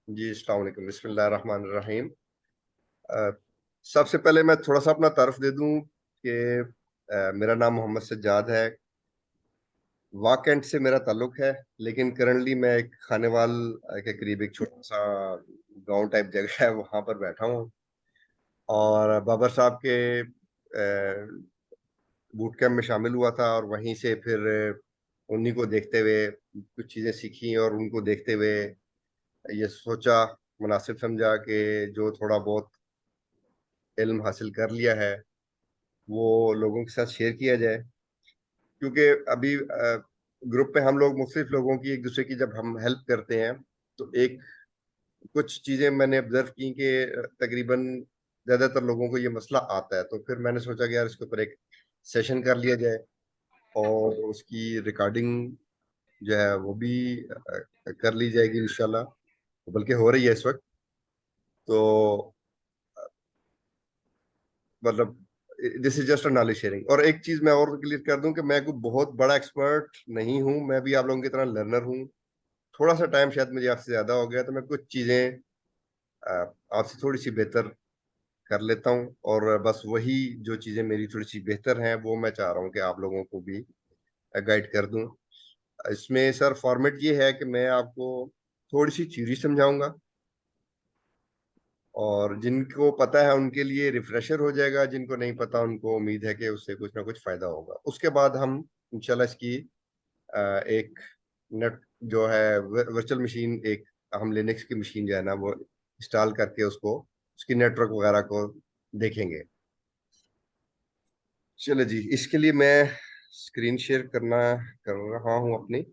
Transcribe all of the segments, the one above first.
जी, अस्सलाम वालेकुम, बिस्मिल्लाह रहमान रहीम। सबसे पहले मैं थोड़ा सा अपना तारुफ दे दूं कि मेरा नाम मोहम्मद सज्जाद है। वाकंड से मेरा ताल्लुक है, लेकिन करंटली मैं एक खानेवाल के करीब एक छोटा सा गांव टाइप जगह है, वहां पर बैठा हूँ। और बाबर साहब के बूट कैंप में शामिल हुआ था, और वहीं से फिर उन्हीं को देखते हुए कुछ चीजें सीखी, और उनको देखते हुए ये सोचा, मुनासिब समझा कि जो थोड़ा बहुत इल्म हासिल कर लिया है वो लोगों के साथ शेयर किया जाए। क्योंकि अभी ग्रुप पे हम लोग मुख्तलिफ लोगों की एक दूसरे की जब हम हेल्प करते हैं, तो एक कुछ चीजें मैंने ऑब्जर्व की कि तकरीबन ज्यादातर लोगों को ये मसला आता है। तो फिर मैंने सोचा कि यार इसके ऊपर एक सेशन कर लिया जाए, और उसकी रिकॉर्डिंग जो है वो भी कर ली जाएगी इंशाल्लाह, बल्कि हो रही है इस वक्त। तो मतलब this is just a knowledge sharing. और एक चीज मैं और क्लियर कर दूं कि मैं कोई बहुत बड़ा एक्सपर्ट नहीं हूं, मैं भी आप लोगों की तरह लर्नर हूं। थोड़ा सा टाइम शायद मुझे आपसे ज्यादा हो गया, तो मैं कुछ चीजें आपसे थोड़ी सी बेहतर कर लेता हूं। और बस वही जो चीजें मेरी थोड़ी सी बेहतर हैं वो मैं चाह रहा हूं कि आप लोगों को भी गाइड कर दूं। इसमें सर फॉर्मेट ये है कि मैं आपको थोड़ी सी थ्योरी समझाऊंगा, और जिनको पता है उनके लिए रिफ्रेशर हो जाएगा, जिनको नहीं पता उनको उम्मीद है कि उससे कुछ ना कुछ फायदा होगा। उसके बाद हम इंशाल्लाह इसकी एक नेट जो है वर्चुअल मशीन, एक हम लिनक्स की मशीन जो है ना वो इंस्टॉल करके उसको उसकी नेटवर्क वगैरह को देखेंगे। चलो जी, इसके लिए मैं स्क्रीन शेयर कर रहा हूँ अपनी।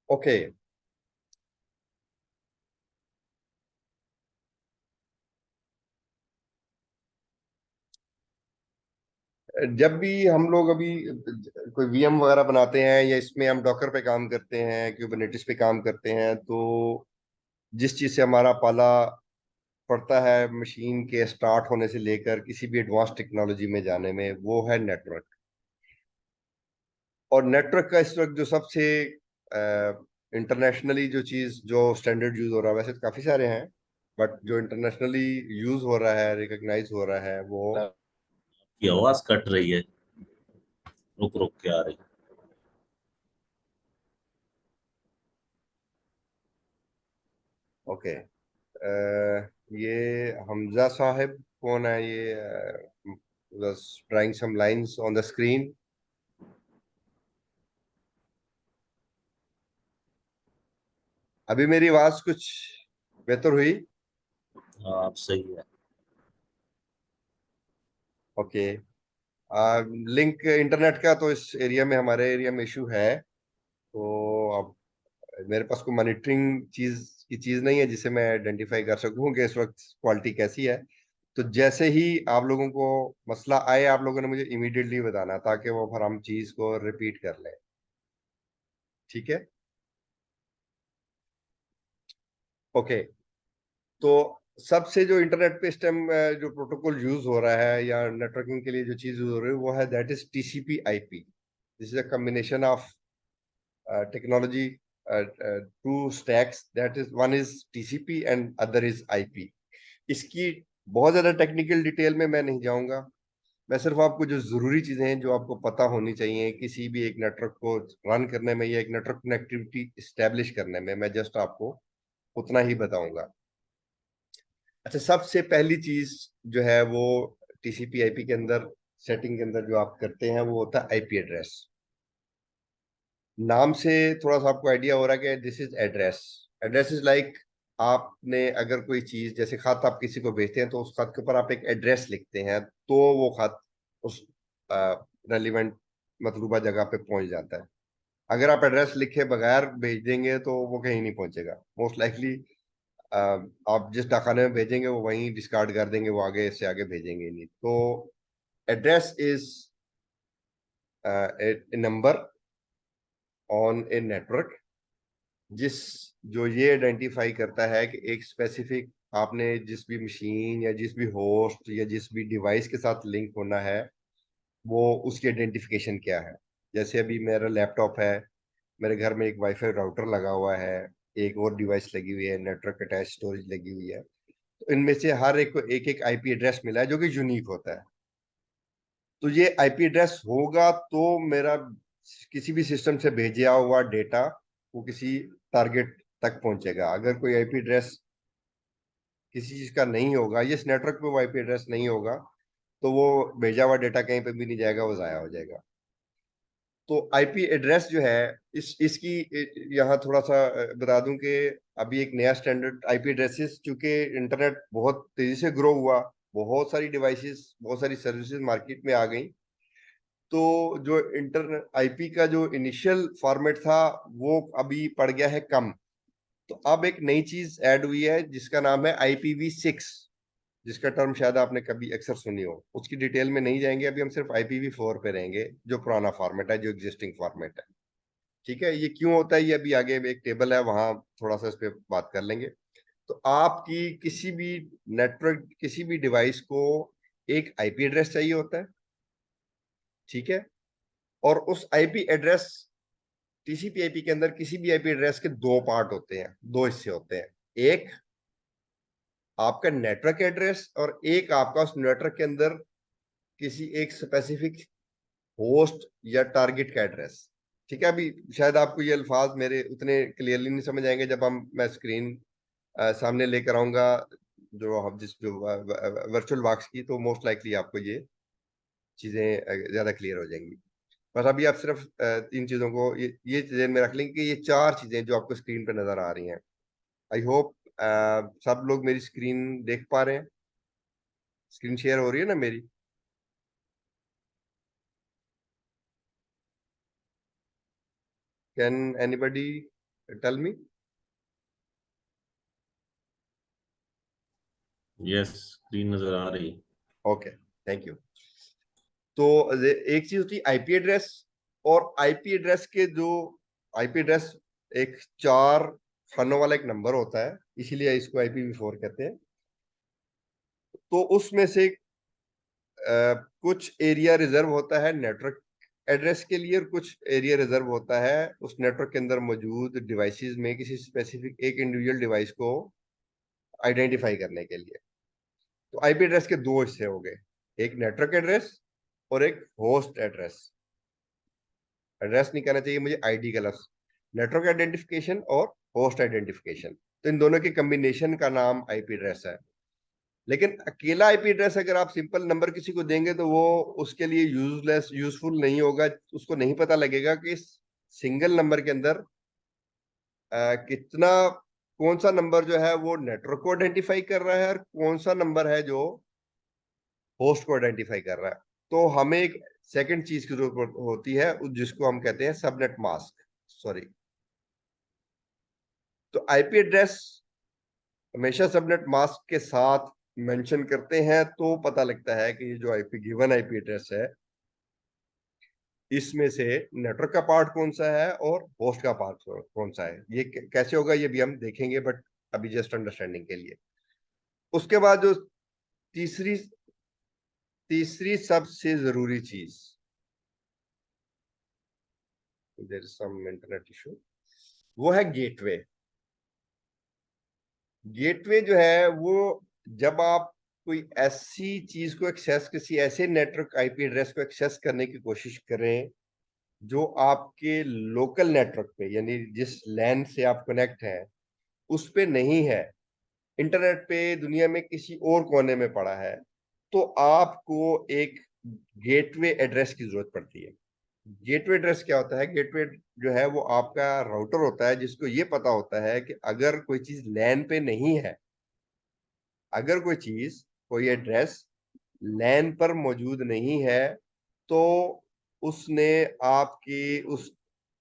ओके। जब भी हम लोग अभी कोई वीएम वगैरह बनाते हैं, या इसमें हम डॉकर पे काम करते हैं, क्यूबरनेटिस पे काम करते हैं, तो जिस चीज से हमारा पाला पड़ता है मशीन के स्टार्ट होने से लेकर किसी भी एडवांस टेक्नोलॉजी में जाने में, वो है नेटवर्क। और नेटवर्क का इस वक्त जो सबसे इंटरनेशनली जो चीज जो स्टैंडर्ड यूज हो रहा है, वैसे तो काफी सारे हैं, बट जो इंटरनेशनली यूज हो रहा है, रिकॉग्नाइज हो रहा है वो। की आवाज कट रही है। रुक रुक के आ रही। ओके। ये हमजा साहब कौन है ये? बस drawing some lines on the screen. अभी मेरी आवाज कुछ बेहतर हुई? हाँ, अब सही है। ओके। लिंक इंटरनेट का तो इस एरिया में, हमारे एरिया में इशू है। तो अब मेरे पास कोई मॉनिटरिंग चीज नहीं है जिसे मैं आइडेंटिफाई कर सकूं कि इस वक्त क्वालिटी कैसी है। तो जैसे ही आप लोगों को मसला आए, आप लोगों ने मुझे इमीडिएटली बताना, ताकि वो फिर हम चीज को रिपीट कर लें। ठीक है। ओके। तो सबसे जो इंटरनेट पे इस टाइम जो प्रोटोकॉल यूज हो रहा है, या नेटवर्किंग के लिए जो चीज यूज हो रही है, वो है that is TCP IP. This is a combination of technology, two stacks, that is one is TCP and other is IP। इसकी बहुत ज्यादा टेक्निकल डिटेल में मैं नहीं जाऊंगा। मैं सिर्फ आपको जो जरूरी चीजें हैं जो आपको पता होनी चाहिए किसी भी एक नेटवर्क को रन करने में, या एक नेटवर्क कनेक्टिविटी इस्टेब्लिश करने में, मैं जस्ट आपको उतना ही बताऊंगा। अच्छा, सबसे पहली चीज जो है वो टीसीपी आईपी के अंदर, सेटिंग के अंदर जो आप करते हैं, वो होता है आईपी एड्रेस। नाम से थोड़ा सा आपको आइडिया हो रहा है कि this is address. Address is like, आपने अगर कोई चीज जैसे खत आप किसी को भेजते हैं, तो उस खत के ऊपर आप एक एड्रेस लिखते हैं, तो वो खत उस रेलिवेंट मतलूबा जगह पे पहुंच जाता है। अगर आप एड्रेस लिखे बगैर भेज देंगे तो वो कहीं नहीं पहुंचेगा मोस्ट लाइकली। आप जिस डाकखाने में भेजेंगे वो वहीं डिस्कार्ड कर देंगे, वो आगे से आगे भेजेंगे ही नहीं। तो address is a number on a network जिस जो ये आइडेंटिफाई करता है कि एक स्पेसिफिक आपने जिस भी मशीन या जिस भी होस्ट या जिस भी डिवाइस के साथ लिंक होना है वो उसकी आइडेंटिफिकेशन क्या है। जैसे अभी मेरा लैपटॉप है, मेरे घर में एक वाईफाई राउटर लगा हुआ है, एक और डिवाइस लगी हुई है, नेटवर्क अटैच स्टोरेज लगी हुई है। तो इनमें से हर एक को एक एक आईपी एड्रेस मिला है जो कि यूनिक होता है। तो ये आईपी एड्रेस होगा तो मेरा किसी भी सिस्टम से भेजा हुआ डेटा वो किसी टारगेट तक पहुंचेगा। अगर कोई आईपी एड्रेस किसी चीज का नहीं होगा, इस नेटवर्क पे वो आईपी एड्रेस नहीं होगा, तो वो भेजा हुआ डेटा कहीं पे भी नहीं जाएगा, वो जाया हो जाएगा। तो आईपी एड्रेस जो है इसकी यहाँ थोड़ा सा बता दूं कि अभी एक नया स्टैंडर्ड आईपी एड्रेसेस, चूंकि इंटरनेट बहुत तेजी से ग्रो हुआ, बहुत सारी डिवाइसेस बहुत सारी सर्विसेज मार्केट में आ गई, तो जो इंटरनेट आईपी का जो इनिशियल फॉर्मेट था वो अभी पड़ गया है कम। तो अब एक नई चीज ऐड हुई है जिसका नाम है IPv6, जिसका टर्म शायद आपने कभी अक्सर सुनी हो। उसकी डिटेल में नहीं जाएंगे, अभी हम सिर्फ IPv4 पे रहेंगे, जो पुराना फॉर्मेट है, जो एग्जिस्टिंग फॉर्मेट है। ठीक है, ये क्यों होता है ये अभी आगे एक टेबल है वहां थोड़ा सा इस पे बात कर लेंगे। तो आपकी किसी भी नेटवर्क किसी भी डिवाइस को एक आईपी एड्रेस चाहिए होता है। ठीक है, और उस आईपी एड्रेस टीसीपी आईपी के अंदर किसी भी आईपी एड्रेस के दो पार्ट होते हैं, दो हिस्से होते हैं। एक आपका नेटवर्क एड्रेस और एक आपका उस नेटवर्क के अंदर किसी एक स्पेसिफिक होस्ट या टारगेट का एड्रेस। ठीक है, अभी शायद आपको ये अल्फाज मेरे उतने क्लियरली नहीं समझ आएंगे, जब हम मैं स्क्रीन सामने लेकर आऊंगा जो हम जिस जो वर्चुअल बॉक्स की, तो मोस्ट लाइकली आपको ये चीजें ज्यादा क्लियर हो जाएंगी। बस अभी आप सिर्फ इन चीजों को ये चीजें में रख लेंगे कि ये चार चीजें जो आपको स्क्रीन पे नजर आ रही हैं। आई होप सब लोग मेरी स्क्रीन देख पा रहे हैं। स्क्रीन शेयर हो रही है ना मेरी? Can anybody tell me? Yes, screen नजर आ रही। Okay, thank you. तो एक चीज होती है आईपी एड्रेस, और आईपी एड्रेस के जो आईपी एड्रेस एक चार खानों वाला एक नंबर होता है, इसीलिए इसको IPv4 कहते हैं। तो उसमें से कुछ एरिया रिजर्व होता है नेटवर्क एड्रेस के लिए, और कुछ एरिया रिजर्व होता है उस नेटवर्क के अंदर मौजूद डिवाइसेस में किसी स्पेसिफिक एक इंडिविजुअल डिवाइस को आइडेंटिफाई करने के लिए। तो आईपी एड्रेस के दो हिस्से हो गए, एक नेटवर्क एड्रेस और एक होस्ट एड्रेस। एड्रेस नहीं कहना चाहिए मुझे, आईडी का लफ्ज। नेटवर्क आइडेंटिफिकेशन और होस्ट आइडेंटिफिकेशन, तो इन दोनों के कम्बिनेशन का नाम आईपी एड्रेस है। लेकिन अकेला आईपी एड्रेस अगर आप सिंपल नंबर किसी को देंगे तो वो उसके लिए यूजफुल नहीं होगा। उसको नहीं पता लगेगा कि इस सिंगल नंबर के अंदर कितना कौन सा नंबर जो है वो नेटवर्क को आइडेंटिफाई कर रहा है और कौन सा नंबर है जो होस्ट को आइडेंटिफाई कर रहा है। तो हमें एक सेकंड चीज की जरूरत होती है जिसको हम कहते हैं सबनेट मास्क। सॉरी, तो आईपी एड्रेस हमेशा सबनेट मास्क के साथ मेंशन करते हैं, तो पता लगता है कि ये जो आईपी गिवन आईपी एड्रेस है इसमें से नेटवर्क का पार्ट कौन सा है और होस्ट का पार्ट कौन सा है। ये कैसे होगा ये भी हम देखेंगे, बट अभी जस्ट अंडरस्टैंडिंग के लिए। उसके बाद जो तीसरी तीसरी सबसे जरूरी चीज, there is some internet issue, वो है गेटवे। गेटवे जो है वो जब आप कोई ऐसी चीज को एक्सेस, किसी ऐसे नेटवर्क आईपी एड्रेस को एक्सेस करने की कोशिश करें जो आपके लोकल नेटवर्क पे, यानी जिस लैन से आप कनेक्ट हैं उस पे नहीं है, इंटरनेट पे दुनिया में किसी और कोने में पड़ा है, तो आपको एक गेटवे एड्रेस की जरूरत पड़ती है। गेटवे एड्रेस क्या होता है? गेटवे जो है वो आपका राउटर होता है जिसको ये पता होता है कि अगर कोई चीज लैन पे नहीं है, अगर कोई चीज कोई एड्रेस लैन पर मौजूद नहीं है, तो उसने आपकी उस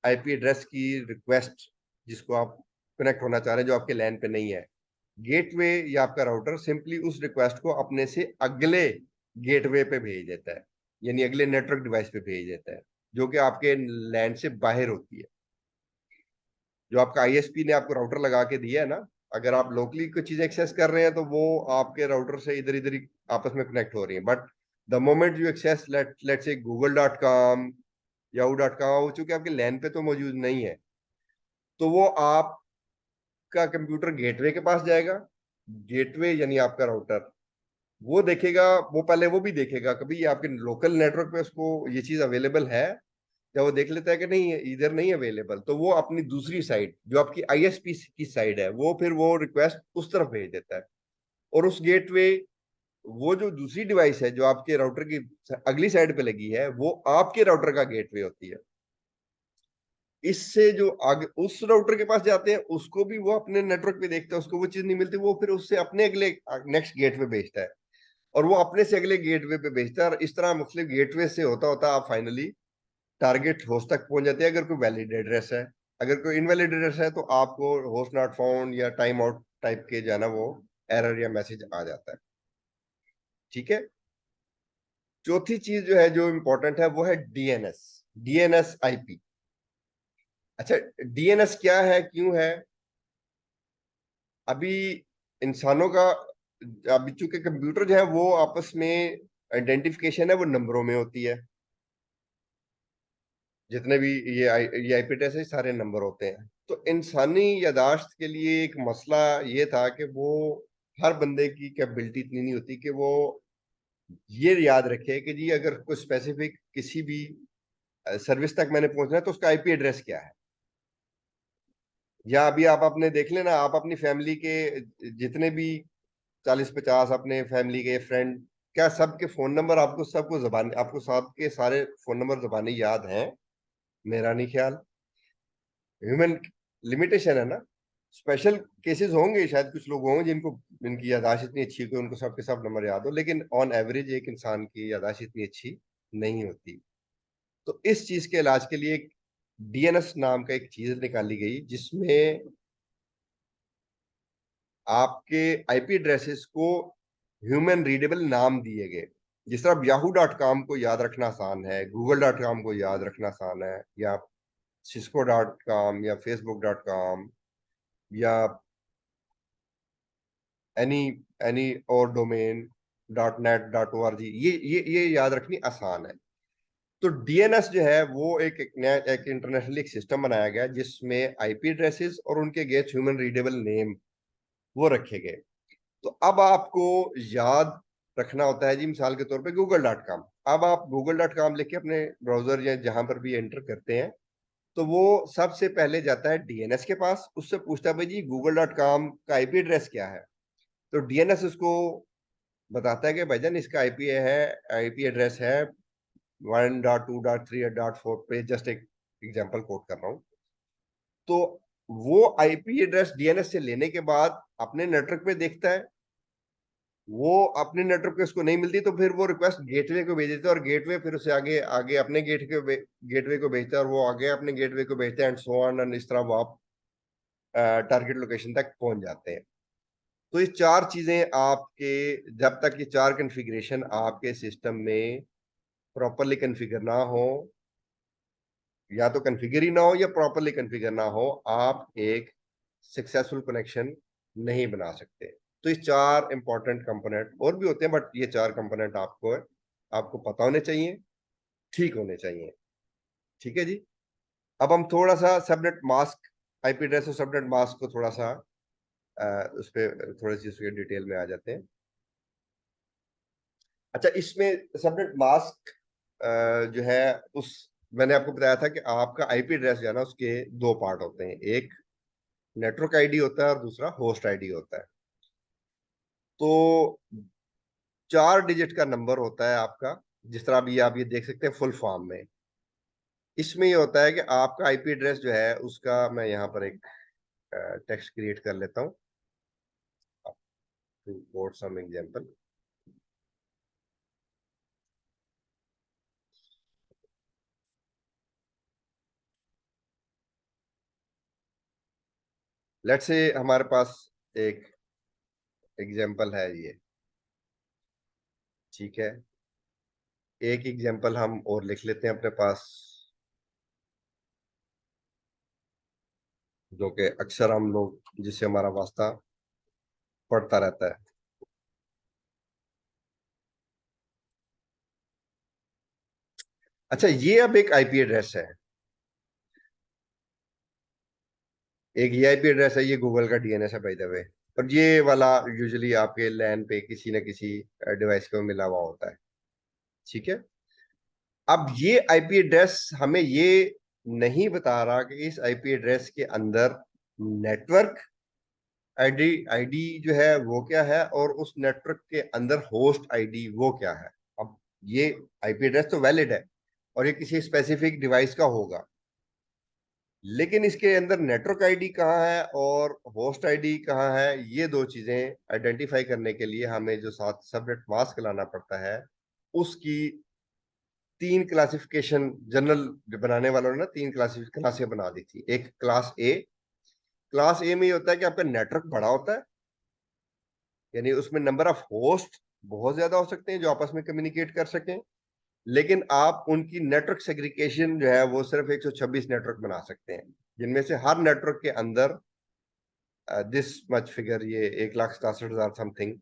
आईपी एड्रेस की रिक्वेस्ट, जिसको आप कनेक्ट होना चाह रहे हैं जो आपके लैन पे नहीं है, गेटवे या आपका राउटर सिंपली उस रिक्वेस्ट को अपने से अगले गेटवे पे भेज देता है। यानी अगले नेटवर्क डिवाइस पे भेज देता है, जो कि आपके लैन से बाहर होती है। जो आपका आईएसपी ने आपको राउटर लगा के दिया है ना, अगर आप लोकली कुछ चीजें एक्सेस कर रहे हैं तो वो आपके राउटर से इधर इधर ही आपस में कनेक्ट हो रही है। But the moment you access let say google.com, yahoo.com, वो चूंकि आपके लैन पे तो मौजूद नहीं है, तो वो आपका कंप्यूटर गेटवे के पास जाएगा। गेटवे यानी आपका राउटर, वो देखेगा, वो पहले वो भी देखेगा कभी आपके लोकल नेटवर्क पे उसको ये चीज अवेलेबल है। जब वो देख लेता है कि नहीं इधर नहीं अवेलेबल, तो वो अपनी दूसरी साइड जो आपकी आईएसपी की साइड है, वो फिर वो रिक्वेस्ट उस तरफ भेज देता है। और उस गेटवे, वो जो दूसरी डिवाइस है जो आपके राउटर की अगली साइड पे लगी है, वो आपके राउटर का गेटवे होती है। इससे जो आगे उस राउटर के पास जाते हैं, उसको भी वो अपने नेटवर्क पे देखता है, उसको वो चीज नहीं मिलती, वो फिर उससे अपने अगले नेक्स्ट गेटवे भेजता है, और वो अपने से अगले गेटवे पे भेजता है। और इस तरह मुख्तलिफ गेटवे से होता होता आप फाइनली टारगेट होस्ट तक पहुंच जाते हैं, अगर कोई वैलिड एड्रेस है। अगर कोई इनवैलिड एड्रेस है तो आपको होस्ट नॉट फाउंड या टाइम आउट टाइप के जाना, वो एरर या मैसेज आ जाता है। ठीक है। चौथी चीज जो है जो इंपॉर्टेंट है वो है डीएनएस, डीएनएस आईपी। अच्छा, डीएनएस क्या है, क्यों है? अभी इंसानों का, अभी चूंकि कंप्यूटर जो है वो आपस में आइडेंटिफिकेशन है वो नंबरों में होती है। जितने भी ये आईपी एड्रेस है सारे नंबर होते हैं। तो इंसानी यादाश्त के लिए एक मसला ये था कि वो हर बंदे की कैपेबिलिटी इतनी नहीं होती कि वो ये याद रखे कि जी अगर कोई स्पेसिफिक किसी भी सर्विस तक मैंने पहुंचना है तो उसका आईपी एड्रेस क्या है। या अभी आप अपने देख लेना, आप अपनी फैमिली के जितने भी 40-50 अपने फैमिली के फ्रेंड, क्या सबके फोन नंबर आपको सबको जबान आपको सबके सारे फोन नंबर जबानी याद हैं? मेरा नहीं ख्याल। ह्यूमन लिमिटेशन है ना। स्पेशल केसेस होंगे, शायद कुछ लोग होंगे जिनको इनकी याददाश्त इतनी अच्छी है कि उनको सबके सब नंबर याद हो, लेकिन ऑन एवरेज एक इंसान की याददाश्त इतनी अच्छी नहीं होती। तो इस चीज के इलाज के लिए एक डीएनएस नाम का एक चीज निकाली गई, जिसमें आपके आईपी एड्रेसेस को ह्यूमन रीडेबल नाम दिए गए। जिस तरह yahoo.com को याद रखना आसान है, google.com को याद रखना आसान है, या cisco.com या facebook.com या एनी एनी और डोमेन .net.org, ये याद रखनी आसान है। तो डीएनएस जो है वो एक नया एक इंटरनेशनली एक सिस्टम बनाया गया जिसमें आईपी एड्रेसेस और उनके गेट्स ह्यूमन रीडेबल नेम वो रखे गए। तो अब आपको याद रखना होता है जी, मिसाल के तौर पे google.com। अब आप google.com लिख के अपने ब्राउजर या जहां पर भी एंटर करते हैं, तो वो सबसे पहले जाता है डीएनएस के पास, उससे पूछता है भाई जी google.com का आईपी एड्रेस क्या है। तो डीएनएस उसको बताता है कि भाईजान इसका आईपी एड्रेस है 1.2.3.4 पे, जस्ट एक एग्जांपल कोट कर रहा हूँ। तो वो आईपी एड्रेस डीएनएस से लेने के बाद अपने नेटवर्क पे देखता है, वो अपने नेटवर्क पे उसको नहीं मिलती तो फिर वो रिक्वेस्ट गेटवे को भेज देता है, और गेटवे फिर उसे आगे आगे अपने गेटवे को भेजता है, और वो आगे अपने गेटवे को भेजते हैं, एंड सो ऑन, एंड इस तरह वो आप टारगेट लोकेशन तक पहुंच जाते हैं। तो ये चार चीजें आपके, जब तक ये चार कॉन्फ़िगरेशन आपके सिस्टम में प्रॉपरली कॉन्फ़िगर ना हो, या तो कॉन्फ़िगर ही ना हो या प्रॉपरली कॉन्फ़िगर ना हो, आप एक सक्सेसफुल कनेक्शन नहीं बना सकते। तो ये चार इंपॉर्टेंट कंपोनेंट और भी होते हैं, बट ये चार कंपोनेंट आपको आपको पता होने चाहिए, ठीक होने चाहिए। ठीक है जी। अब हम थोड़ा सा सबनेट मास्क, आईपी एड्रेस और सबनेट मास्क को थोड़ा सा उस पर थोड़ी सी उसके डिटेल में आ जाते हैं। अच्छा, इसमें सबनेट मास्क जो है, उस मैंने आपको बताया था कि आपका आईपी एड्रेस जो है ना, उसके दो पार्ट होते हैं, एक नेटवर्क आईडी होता है और दूसरा होस्ट आईडी होता है। तो 4 डिजिट का नंबर होता है आपका, जिस तरह अभी आप ये देख सकते हैं फुल फॉर्म में। इसमें ये होता है कि आपका आईपी एड्रेस जो है उसका, मैं यहाँ पर एक टेक्स्ट क्रिएट कर लेता हूँ to quote some example. Let's say हमारे पास एक एग्जांपल है ये। ठीक है। एक एग्जांपल हम और लिख लेते हैं अपने पास, जो कि अक्सर हम लोग, जिससे हमारा वास्ता पड़ता रहता है। अच्छा, ये अब एक आईपी एड्रेस है, एक ये आईपी एड्रेस है, ये गूगल का डीएनएस है बाय द वे। और ये वाला यूजुअली आपके लैन पे किसी न किसी डिवाइस को मिला हुआ होता है। ठीक है। अब ये आईपी एड्रेस हमें ये नहीं बता रहा कि इस आईपी एड्रेस के अंदर नेटवर्क आईडी आईडी जो है वो क्या है, और उस नेटवर्क के अंदर होस्ट आईडी वो क्या है। अब ये आईपी एड्रेस तो वैलिड है और ये किसी स्पेसिफिक डिवाइस का होगा, लेकिन इसके अंदर नेटवर्क आईडी कहाँ है और होस्ट आईडी कहाँ है, ये दो चीजें आइडेंटिफाई करने के लिए हमें जो साथ सबनेट मास्क लाना पड़ता है, उसकी तीन क्लासिफिकेशन जनरल बनाने वालों ने ना तीन क्लासें बना दी थी। एक क्लास ए, क्लास ए में ये होता है कि आपका नेटवर्क बड़ा होता है, यानी उसमें नंबर ऑफ होस्ट बहुत ज्यादा हो सकते हैं जो आपस में कम्युनिकेट कर सकें, लेकिन आप उनकी नेटवर्क सेग्रीगेशन जो है वो सिर्फ 126 नेटवर्क बना सकते हैं, जिनमें से हर नेटवर्क के अंदर दिस मच फिगर, ये 1,67,000 समथिंग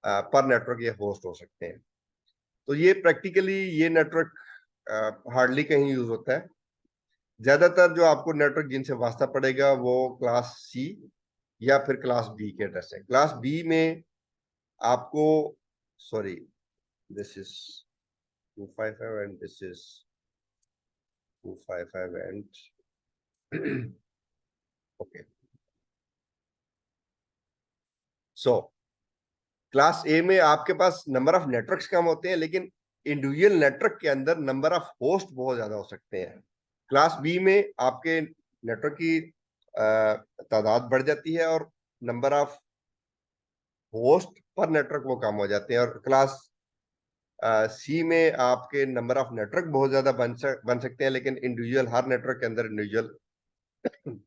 पर नेटवर्क ये होस्ट हो सकते हैं। तो ये प्रैक्टिकली ये नेटवर्क हार्डली कहीं यूज होता है। ज्यादातर जो आपको नेटवर्क जिनसे वास्ता पड़ेगा वो क्लास सी या फिर क्लास बी के एड्रेस है। क्लास बी में आपको, sorry, this is 255 and this is 255 and okay. So class ए में आपके पास नंबर ऑफ नेटवर्क्स कम होते हैं, लेकिन इंडिविजुअल नेटवर्क के अंदर नंबर ऑफ होस्ट बहुत ज्यादा हो सकते हैं। क्लास बी में आपके नेटवर्क की तादाद बढ़ जाती है और नंबर ऑफ होस्ट पर नेटवर्क वो कम हो जाते हैं। और क्लास सी में आपके नंबर ऑफ नेटवर्क बहुत ज्यादा बन सकते हैं, लेकिन इंडिविजुअल हर नेटवर्क के अंदर individual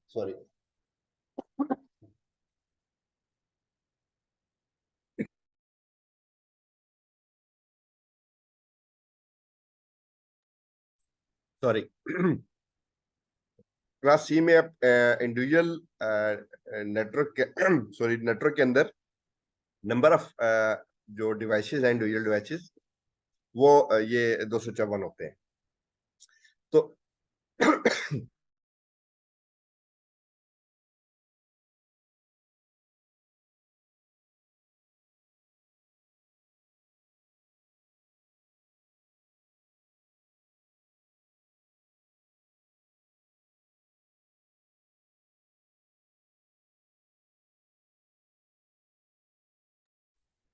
sorry sorry class C में आप इंडिविजुअल नेटवर्क के सॉरी नेटवर्क के अंदर नंबर ऑफ जो डिवाइसेस हैं, इंडिविजुअल डिवाइसेस, वो ये 254 होते हैं। तो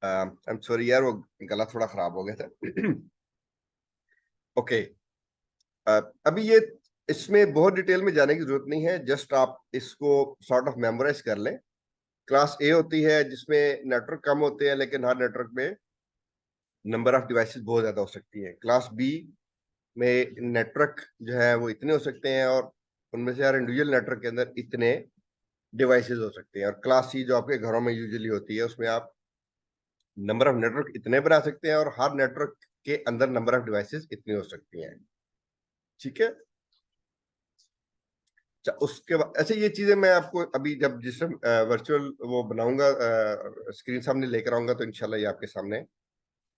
आई एम सॉरी यार, वो गला थोड़ा खराब हो गया था। ओके, अभी ये इसमें बहुत डिटेल में जाने की जरूरत नहीं है, जस्ट आप इसको सॉर्ट ऑफ मेमोराइज कर लें। क्लास ए होती है जिसमें नेटवर्क कम होते हैं, लेकिन हर नेटवर्क में नंबर ऑफ डिवाइसेस बहुत ज्यादा हो सकती है। क्लास बी में नेटवर्क जो है वो इतने हो सकते हैं और उनमें से हर इंडिविजुअल नेटवर्क के अंदर इतने डिवाइसेस हो सकते हैं। और क्लास सी जो आपके घरों में यूजुअली होती है, उसमें आप नंबर ऑफ नेटवर्क इतने बना सकते हैं और हर नेटवर्क के अंदर नंबर ऑफ डिवाइसेस इतनी हो सकती हैं। ठीक है। अच्छा, उसके बाद ऐसे ये चीजें मैं आपको अभी जब जिस वर्चुअल वो बनाऊंगा, स्क्रीन सामने लेकर आऊंगा, तो इंशाल्लाह ये आपके सामने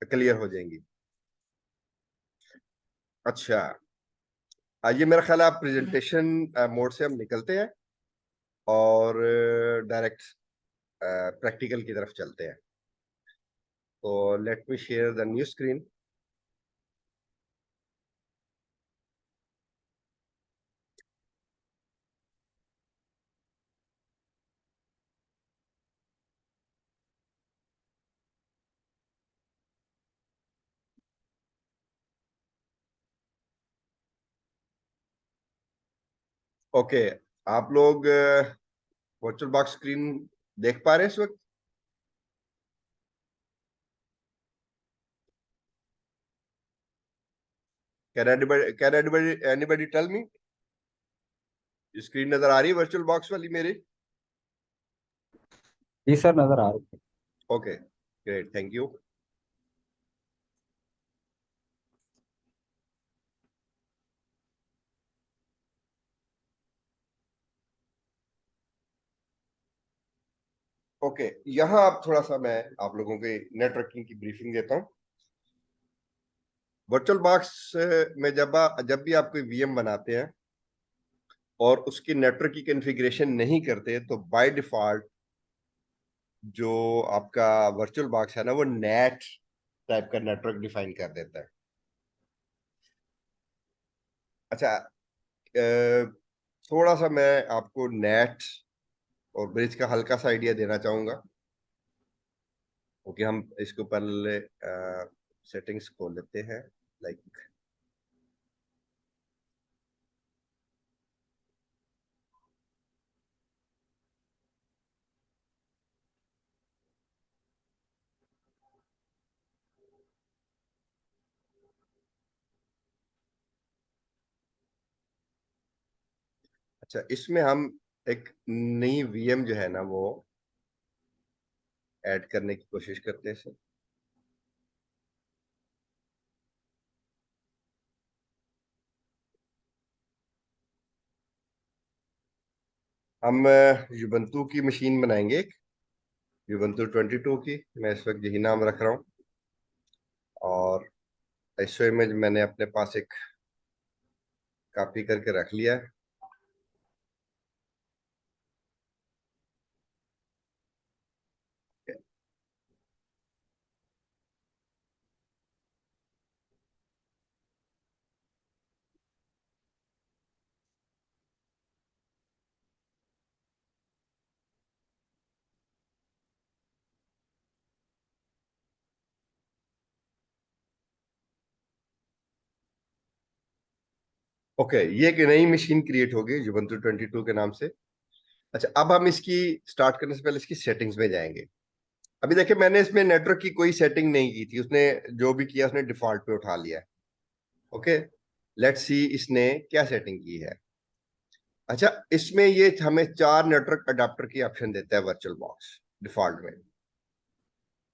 क्लियर हो जाएंगी। अच्छा, ये मेरा ख्याल है आप प्रेजेंटेशन मोड से हम निकलते हैं और डायरेक्ट प्रैक्टिकल की तरफ चलते हैं। तो let me share the new screen. Okay, आप लोग वर्चुअल बॉक्स स्क्रीन देख पा रहे हैं इस वक्त? Can anybody tell me, screen नजर आ रही है वर्चुअल बॉक्स वाली मेरी? जी सर, नजर आ रही है। Okay, great, thank you. Okay, यहाँ आप थोड़ा सा मैं आप लोगों के नेटवर्किंग की ब्रीफिंग देता हूँ। वर्चुअल बॉक्स में जब भी आप कोई वीएम बनाते हैं और उसकी नेटवर्क की कॉन्फ़िगरेशन नहीं करते, तो बाय डिफॉल्ट जो आपका वर्चुअल बॉक्स है ना, वो नेट टाइप का नेटवर्क डिफाइन कर देता है। अच्छा, थोड़ा सा मैं आपको नेट और ब्रिज का हल्का सा आइडिया देना चाहूंगा, क्योंकि हम इसको पहले सेटिंग्स खोल लेते हैं। लाइक अच्छा, इसमें हम एक नई वीएम जो है ना, वो ऐड करने की कोशिश करते हैं सर। हम युबंतु की मशीन बनाएंगे, एक युबंतु 22 की। मैं इस वक्त यही नाम रख रहा हूँ, और ISO इमेज मैंने अपने पास एक कॉपी करके रख लिया है। ओके, ये एक नई मशीन क्रिएट होगी युबंतु 22 के नाम से। अच्छा, अब हम इसकी स्टार्ट करने से पहले इसकी सेटिंग्स में जाएंगे। अभी देखिए, मैंने इसमें नेटवर्क की कोई सेटिंग नहीं की थी, उसने जो भी किया उसने डिफॉल्ट पे उठा लिया। ओके, लेट्स सी इसने क्या सेटिंग की है। अच्छा, इसमें ये हमें 4 नेटवर्क अडाप्टर की ऑप्शन देता है वर्चुअल बॉक्स डिफॉल्ट में।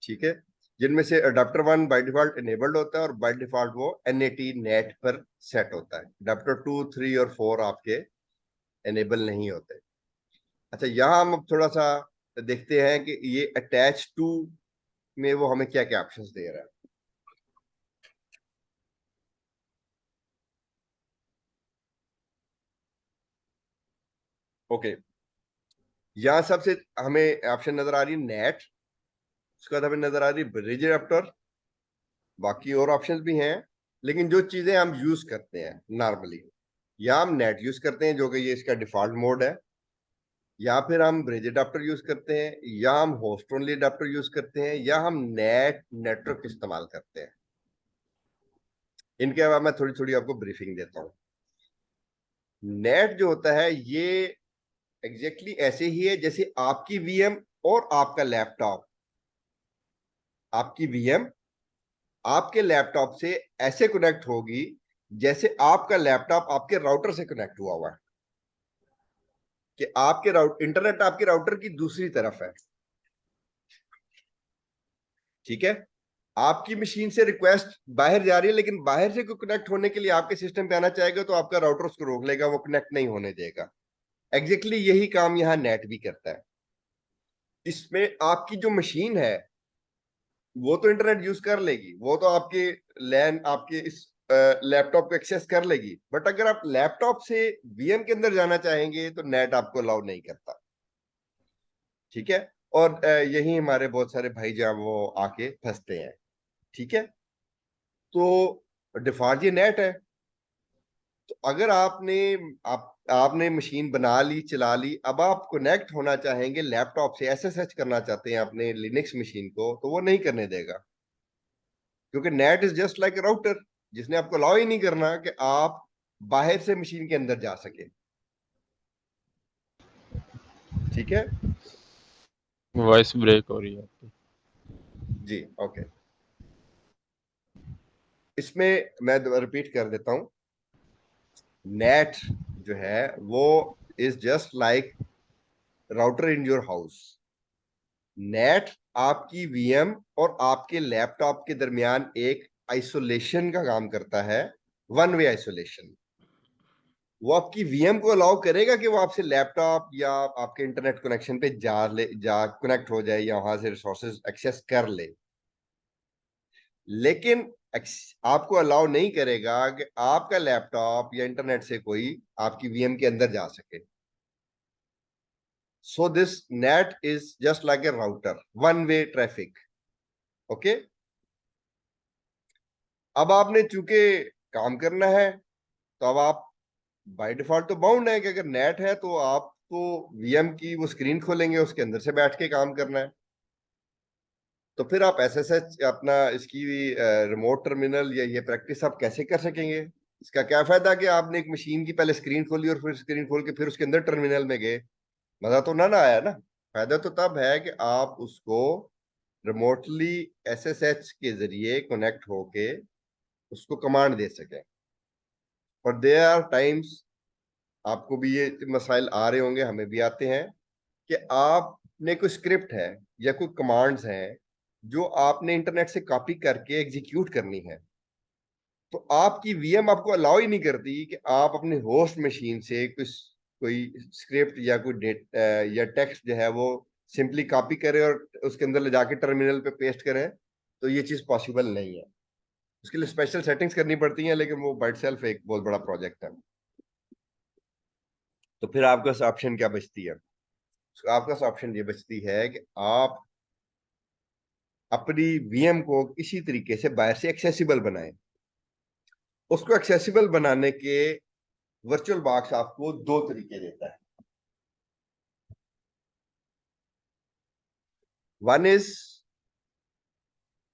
ठीक है, जिनमें से अडाप्टर 1 बाय डिफॉल्ट इनेबल्ड होता है, और बाय डिफॉल्ट वो NAT नेट पर सेट होता है। अडाप्टर 2, 3 और 4 आपके इनेबल नहीं होते। अच्छा, यहाँ हम अब थोड़ा सा देखते हैं कि ये अटैच टू में वो हमें क्या क्या ऑप्शंस दे रहा है। ओके, यहाँ सबसे हमें ऑप्शन नजर आ रही है नेट, उसके बाद हमें नजर आ रही है ब्रिज एडाप्टर। बाकी और ऑप्शंस भी हैं, लेकिन जो चीजें हम यूज करते हैं नॉर्मली, या हम नेट यूज करते हैं जो कि ये इसका डिफॉल्ट मोड है, या फिर हम ब्रिज अडाप्टर यूज करते हैं, या हम होस्ट ओनली अडाप्टर यूज करते हैं, या हम नेटवर्क इस्तेमाल करते हैं। इनके अलावा मैं थोड़ी थोड़ी आपको ब्रीफिंग देता हूँ। नेट जो होता है ये एग्जैक्टली ऐसे ही है जैसे आपकी वीएम और आपका लैपटॉप। आपकी वीएम आपके लैपटॉप से ऐसे कनेक्ट होगी जैसे आपका लैपटॉप आपके राउटर से कनेक्ट हुआ हुआ है, कि आपके इंटरनेट आपके राउटर की दूसरी तरफ है। ठीक है, आपकी मशीन से रिक्वेस्ट बाहर जा रही है, लेकिन बाहर से कोई कनेक्ट होने के लिए आपके सिस्टम पे आना चाहेगा तो आपका राउटर उसको रोक लेगा, वो कनेक्ट नहीं होने देगा। एग्जैक्टली यही काम यहाँ नेट भी करता है। इसमें आपकी जो मशीन है वो तो इंटरनेट यूज कर लेगी, वो तो आपके लैन आपके इस लैपटॉप को एक्सेस कर लेगी, बट अगर आप लैपटॉप से वीएम के अंदर जाना चाहेंगे तो नेट आपको अलाउ नहीं करता। ठीक है, और यही हमारे बहुत सारे भाई जहाँ वो आके फंसते हैं। ठीक है, तो डिफॉल्ट ये नेट है। तो अगर आपने मशीन बना ली, चला ली, अब आप कनेक्ट होना चाहेंगे लैपटॉप से, SSH करना चाहते हैं अपने लिनक्स मशीन को, तो वो नहीं करने देगा, क्योंकि net is just like router, जिसने आपको अलाउ ही नहीं करना कि आप बाहर से मशीन के अंदर जा सके। ठीक है वॉइस ब्रेक हो रही है आपकी। जी, ओके। इसमें मैं रिपीट कर देता हूं, नेट जो है वो is just like router in your house. Net आपकी वीएम और आपके लैपटॉप के दरमियान एक आइसोलेशन का काम करता है, वन वे आइसोलेशन। वो आपकी वीएम को अलाउ करेगा कि वो आपसे लैपटॉप या आपके इंटरनेट कनेक्शन पे जा कनेक्ट हो जाए या वहां से रिसोर्सेज एक्सेस कर ले, लेकिन आपको अलाउ नहीं करेगा कि आपका लैपटॉप या इंटरनेट से कोई आपकी वीएम के अंदर जा सके। So this net is just like a router, one way traffic. Okay, अब आपने चूंकि काम करना है, तो अब आप बाय डिफॉल्ट तो बाउंड है कि अगर नेट है तो आप तो वीएम की वो स्क्रीन खोलेंगे, उसके अंदर से बैठ के काम करना है। तो फिर आप एसएसएच अपना इसकी रिमोट टर्मिनल या ये प्रैक्टिस आप कैसे कर सकेंगे? इसका क्या फायदा कि आपने एक मशीन की पहले स्क्रीन खोली और फिर स्क्रीन खोल के फिर उसके अंदर टर्मिनल में गए? मजा तो ना आया ना। फायदा तो तब है कि आप उसको रिमोटली एसएसएच के जरिए कनेक्ट होके उसको कमांड दे सकें। और देयर आर टाइम्स, आपको भी ये मसाइल आ रहे होंगे, हमें भी आते हैं, कि आपने कोई स्क्रिप्ट है या कोई कमांड्स हैं जो आपने इंटरनेट से कॉपी करके एग्जीक्यूट करनी है, तो आपकी वीएम आपको अलाउ ही नहीं करती कि आप अपने होस्ट मशीन से कोई स्क्रिप्ट या कोई डेट या टेक्स्ट जो है वो सिंपली कॉपी करें और उसके अंदर ले जाके टर्मिनल पे पेस्ट करें। तो ये चीज पॉसिबल नहीं है, उसके लिए स्पेशल सेटिंग्स करनी पड़ती हैं, लेकिन वो बाय सेल्फ एक बहुत बड़ा प्रोजेक्ट है। तो फिर आपके पास ऑप्शन क्या बचती है? आपके पास ऑप्शन ये बचती है कि आप अपनी वीएम को किसी तरीके से बाहर से एक्सेसिबल बनाएं। उसको एक्सेसिबल बनाने के वर्चुअल बॉक्स आपको दो तरीके देता है। One is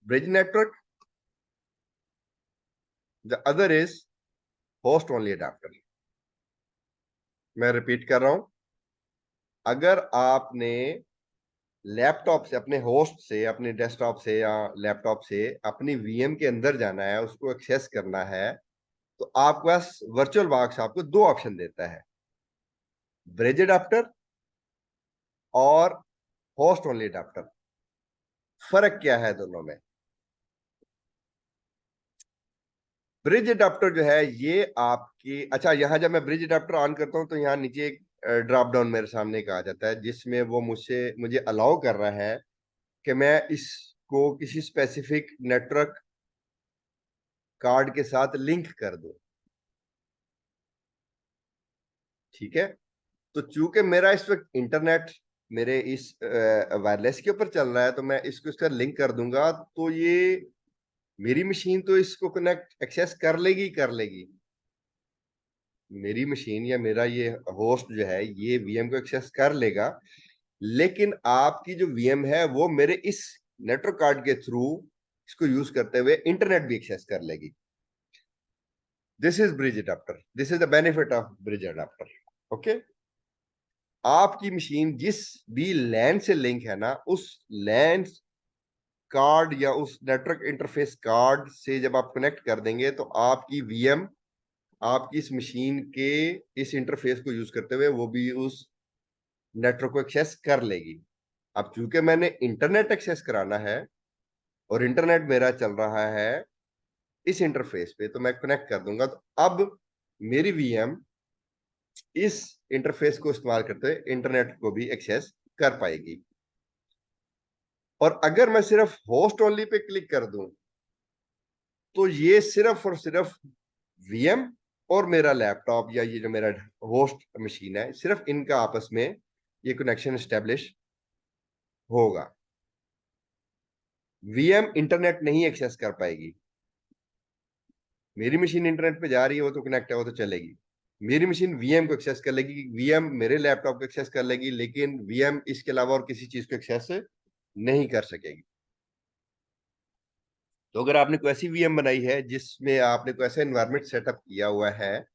bridge network, the other is host only adapter. मैं रिपीट कर रहा हूं, अगर आपने लैपटॉप से, अपने होस्ट से, अपने डेस्कटॉप से या लैपटॉप से अपनी वीएम के अंदर जाना है, उसको एक्सेस करना है, तो आपके पास वर्चुअल बॉक्स आपको दो ऑप्शन देता है, ब्रिज अडेप्टर और होस्ट ओनली अडेप्टर। फर्क क्या है दोनों में? ब्रिज अडेप्टर जो है ये आपकी, अच्छा, यहां जब मैं ब्रिज अडेप्टर ऑन करता हूं तो यहाँ नीचे एक ड्रॉप डाउन मेरे सामने एक आ जाता है, जिसमें वो मुझे अलाउ कर रहा है कि मैं इसको किसी स्पेसिफिक नेटवर्क कार्ड के साथ लिंक कर दूं। ठीक है, तो चूंकि मेरा इस वक्त इंटरनेट मेरे इस वायरलेस के ऊपर चल रहा है, तो मैं इसको इसका लिंक कर दूंगा, तो ये मेरी मशीन तो इसको कनेक्ट एक्सेस कर लेगी कर लेगी। मेरी मशीन या मेरा ये होस्ट जो है ये वीएम को एक्सेस कर लेगा, लेकिन आपकी जो वीएम है वो मेरे इस नेटवर्क कार्ड के थ्रू इसको यूज करते हुए इंटरनेट भी एक्सेस कर लेगी। This is bridge adapter, this is the benefit of bridge adapter. Okay, आपकी मशीन जिस भी लैन से लिंक है ना, उस लैन कार्ड या उस नेटवर्क इंटरफेस कार्ड से जब आप कनेक्ट कर देंगे, तो आपकी वीएम आपकी इस मशीन के इस इंटरफेस को यूज करते हुए वो भी उस नेटवर्क को एक्सेस कर लेगी। अब चूंकि मैंने इंटरनेट एक्सेस कराना है और इंटरनेट मेरा चल रहा है इस इंटरफेस पे, तो मैं कनेक्ट कर दूंगा, तो अब मेरी वीएम इस इंटरफेस को इस्तेमाल करते हुए इंटरनेट को भी एक्सेस कर पाएगी। और अगर मैं सिर्फ होस्ट ओनली पे क्लिक कर दूं, तो ये सिर्फ और सिर्फ वीएम और मेरा लैपटॉप या ये जो मेरा होस्ट मशीन है, सिर्फ इनका आपस में ये कनेक्शन एस्टेब्लिश होगा। वीएम इंटरनेट नहीं एक्सेस कर पाएगी। मेरी मशीन इंटरनेट पे जा रही है, वो तो कनेक्ट है, वो तो चलेगी। मेरी मशीन वीएम को एक्सेस कर लेगी, वीएम मेरे लैपटॉप को एक्सेस कर लेगी, लेकिन वीएम इसके अलावा और किसी चीज को एक्सेस नहीं कर सकेगी। तो अगर आपने कोई ऐसी वीएम बनाई है जिसमें आपने कोई ऐसा एनवायरमेंट सेटअप किया हुआ है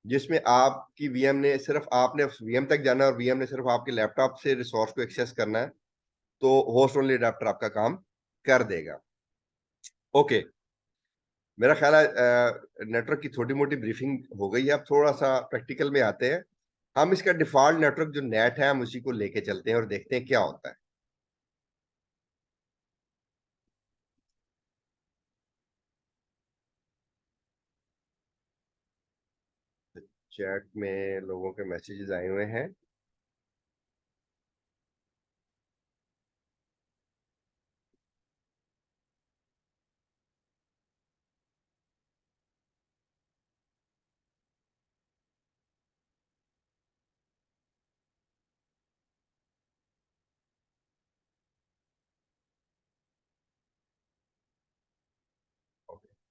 जिसमें आपकी वीएम ने सिर्फ, आपने वीएम तक जाना है और वीएम ने सिर्फ आपके लैपटॉप से रिसोर्स को एक्सेस करना है, तो होस्ट ओनली अडेप्टर आपका काम कर देगा। ओके, मेरा ख्याल है नेटवर्क की छोटी मोटी ब्रीफिंग हो गई है। अब थोड़ा सा प्रैक्टिकल में आते हैं। हम इसका डिफॉल्ट नेटवर्क जो नेट है हम उसी को लेके चलते हैं और देखते हैं क्या होता है। चैट में लोगों के मैसेजेस आए हुए हैं।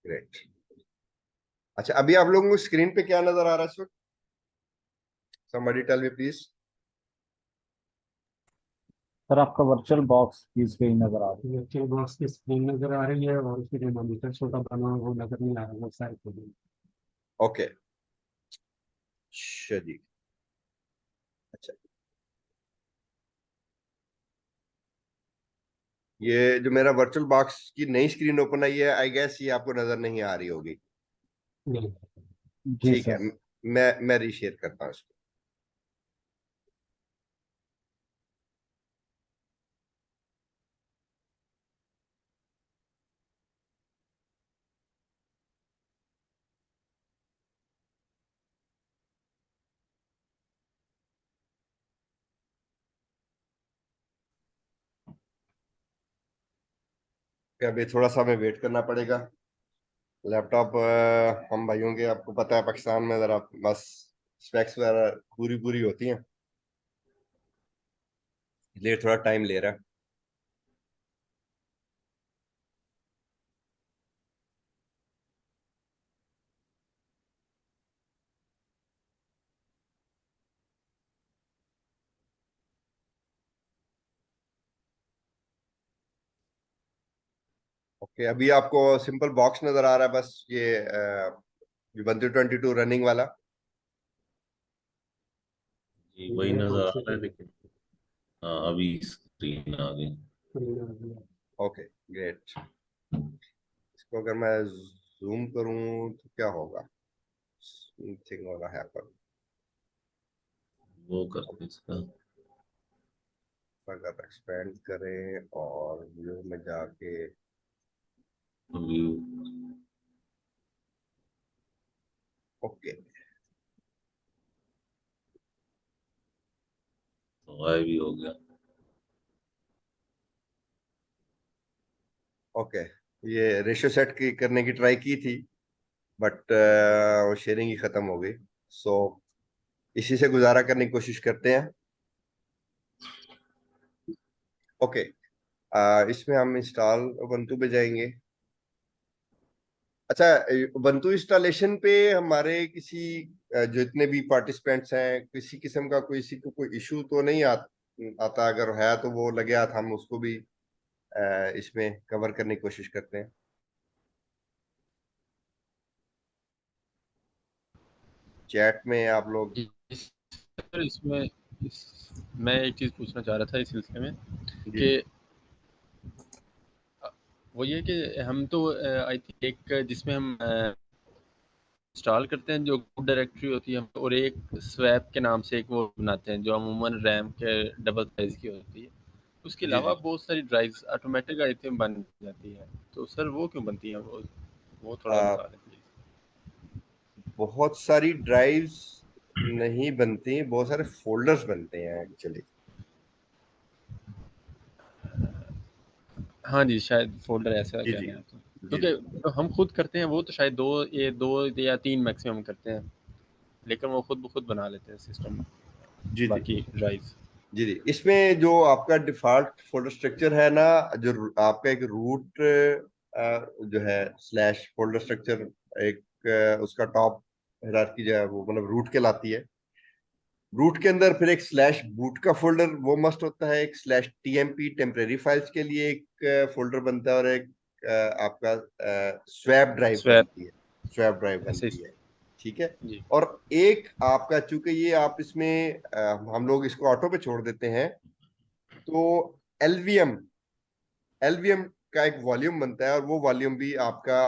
ग्रेट। अच्छा, अभी आप लोगों को स्क्रीन पे क्या नजर आ रहा है इस वक्त? Somebody tell me please. Sir आपका वर्चुअल बॉक्स की स्क्रीन नजर आ रही है। वर्चुअल बॉक्स की स्क्रीन नजर आ रही है और उसके जो मॉनिटर छोटा बना हुआ वो नजर नहीं आ रहा, वो साइड पे है। ओके, चलिए। अच्छा, ये जो मेरा वर्चुअल बॉक्स की नई स्क्रीन ओपन आई है, आई गेस ये आपको नजर नहीं आ रही होगी। नहीं, जी ठीक है, सर। मैं रीशेयर करता हूँ इसको। अभी थोड़ा सा हमें वेट करना पड़ेगा। लैपटॉप हम भाइयों के, आपको पता है पाकिस्तान में जरा बस स्पेक्स वगैरह पूरी पूरी होती हैं, इसलिए थोड़ा टाइम ले रहा है। ओके, अभी आपको सिंपल बॉक्स नजर आ रहा है, बस ये Ubuntu 22 रनिंग वाला। जी वही नजर आ रहा है, लेकिन हाँ अभी स्क्रीन आ गई। Okay, great. इसको अगर मैं जूम करूं तो क्या होगा? थिंग होगा हैपन। वो करते इसका अगर एक्सपेंड करें और व्यू में जाके, व्यू। ओके तो गायब भी हो गया। ओके, ये रेशियो सेट की करने की ट्राई की थी, बट वो शेयरिंग ही खत्म हो गई। सो इसी से गुजारा करने की कोशिश करते हैं। ओके, इसमें हम इंस्टॉल उबंटू पे जाएंगे। अच्छा, उबंटू इंस्टॉलेशन पे हमारे किसी जो इतने भी पार्टिसिपेंट्स हैं, किसी किस्म का किसी को कोई इशू तो नहीं आता? अगर है तो वो लगे हाथ हम उसको भी इसमें कवर करने की कोशिश करते हैं। चैट में आप लोग। सर इसमें मैं एक चीज़ पूछना चाह रहा था इस सिलसिले में जी कि जी वो ये कि हम तो आई थिंक एक जिसमें हम इंस्टॉल करते हैं जो ग्रुप डायरेक्टरी होती है, और एक स्वैप के नाम से एक वो बनाते हैं जो अमूमन रैम के डबल साइज़ की होती है। उसके जी अलावा जी। बहुत सारी ड्राइव्स ऑटोमेटिक आई थिंक बन जाती है, तो सर वो क्यों बनती हैं? वो थोड़ा आ, बता दें प्लीज़। बहुत सारी ड्राइव्स नहीं बनती, बहुत सारे फोल्डर्स बनते हैं एक्चुअली। हाँ जी, शायद फ़ोल्डर ऐसा जी कह जी रहे हैं आप तो। जी क्योंकि जो हम खुद करते हैं वो तो शायद 2 या 3 मैक्सिमम करते हैं, लेकिन वो खुद ब खुद बना लेते हैं सिस्टम जी जी बाकी ड्राइव्स। जी जी। इसमें जो आपका डिफॉल्ट फोल्डर स्ट्रक्चर है ना, जो आपका एक रूट जो है स्लैश फोल्डर स्ट्रक्चर, एक उसका टॉप हायरार्की जो है वो मतलब रूट कहलाती है। रूट के अंदर फिर एक स्लैश बूट का फोल्डर वो मस्ट होता है, एक स्लैश टीएमपी टेम्परेरी फाइल्स के लिए एक फोल्डर बनता है, और एक आपका स्वैप ड्राइव स्वैप बनती है, स्वैप ड्राइव ऐसे बनती है। ठीक है। जी। और एक आपका, चूंकि ये आप इसमें हम लोग इसको ऑटो पे छोड़ देते हैं, तो एलवीएम एलवीएम का एक वॉल्यूम बनता है, और वो वॉल्यूम भी आपका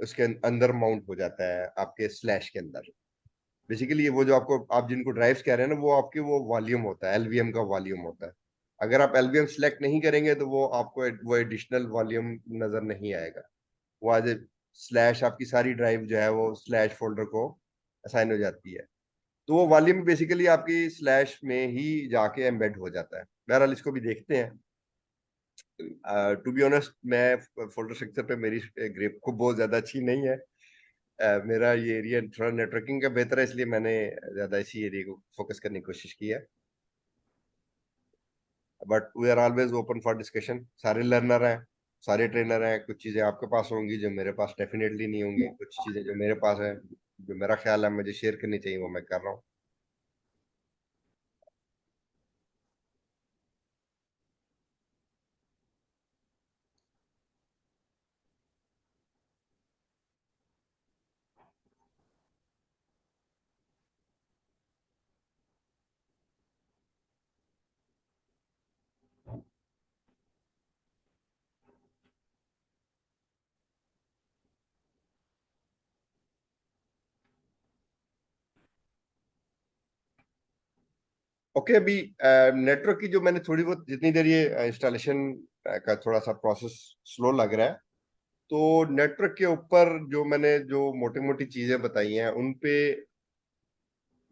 उसके अंदर माउंट हो जाता है आपके स्लैश के अंदर। बेसिकली वो जो आपको, आप जिनको ड्राइव्स कह रहे हैं ना, वो आपके वो वॉल्यूम होता है, एलवीएम का वॉल्यूम होता है। अगर आप एलवीएम सेलेक्ट नहीं करेंगे तो वो आपको वो एडिशनल वॉल्यूम नजर नहीं आएगा। वो आज स्लैश आपकी सारी ड्राइव जो है वो स्लैश फोल्डर को असाइन हो जाती है। तो वो वॉल्यूम बेसिकली आपकी स्लैश में ही जाके एम्बेड हो जाता है। बहरहाल इसको भी देखते हैं। टू बी ऑनेस्ट, मैं फोल्डर स्ट्रक्चर पे मेरी ग्रिप को बहुत ज्यादा अच्छी नहीं है। मेरा ये एरिया थोड़ा नेटवर्किंग का बेहतर है, इसलिए मैंने ज्यादा इसी एरिया को फोकस करने की कोशिश की है। But we are always open for discussion. सारे लर्नर हैं, सारे ट्रेनर हैं। कुछ चीजें आपके पास होंगी जो मेरे पास डेफिनेटली नहीं होंगी, कुछ चीजें जो मेरे पास है, जो मेरा ख्याल है मुझे शेयर करनी चाहिए, वो मैं कर रहा हूँ। ओके, अभी नेटवर्क की जो मैंने थोड़ी बहुत जितनी देर ये इंस्टॉलेशन का थोड़ा सा प्रोसेस स्लो लग रहा है, तो नेटवर्क के ऊपर जो मैंने जो मोटी मोटी चीजें बताई हैं उन पे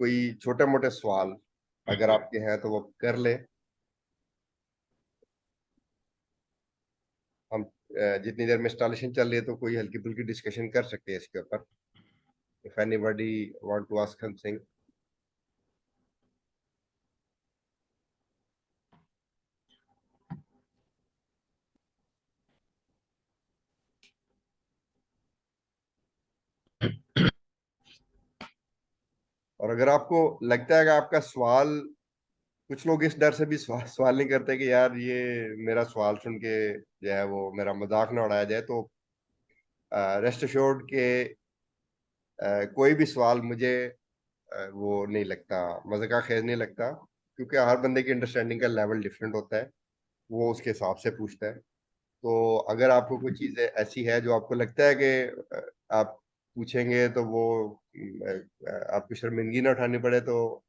कोई छोटे मोटे सवाल अगर आपके हैं तो वो कर ले। हम जितनी देर में इंस्टॉलेशन चल रही है तो कोई हल्की फुल्की डिस्कशन कर सकते हैं इसके ऊपर, if anybody want to ask something. और अगर आपको लगता है कि आपका सवाल, कुछ लोग इस डर से भी सवाल नहीं करते कि यार ये मेरा सवाल सुन के जो है वो मेरा मजाक ना उड़ाया जाए, तो रेस्ट अश्योर्ड के कोई भी सवाल मुझे वो नहीं लगता, मजे का खेज नहीं लगता, क्योंकि हर बंदे की अंडरस्टैंडिंग का लेवल डिफरेंट होता है, वो उसके हिसाब से पूछता है। तो अगर आपको कोई चीज़ ऐसी है जो आपको लगता है कि आप पूछेंगे तो वो आपको शर्मिंदगी ना उठानी पड़े, तो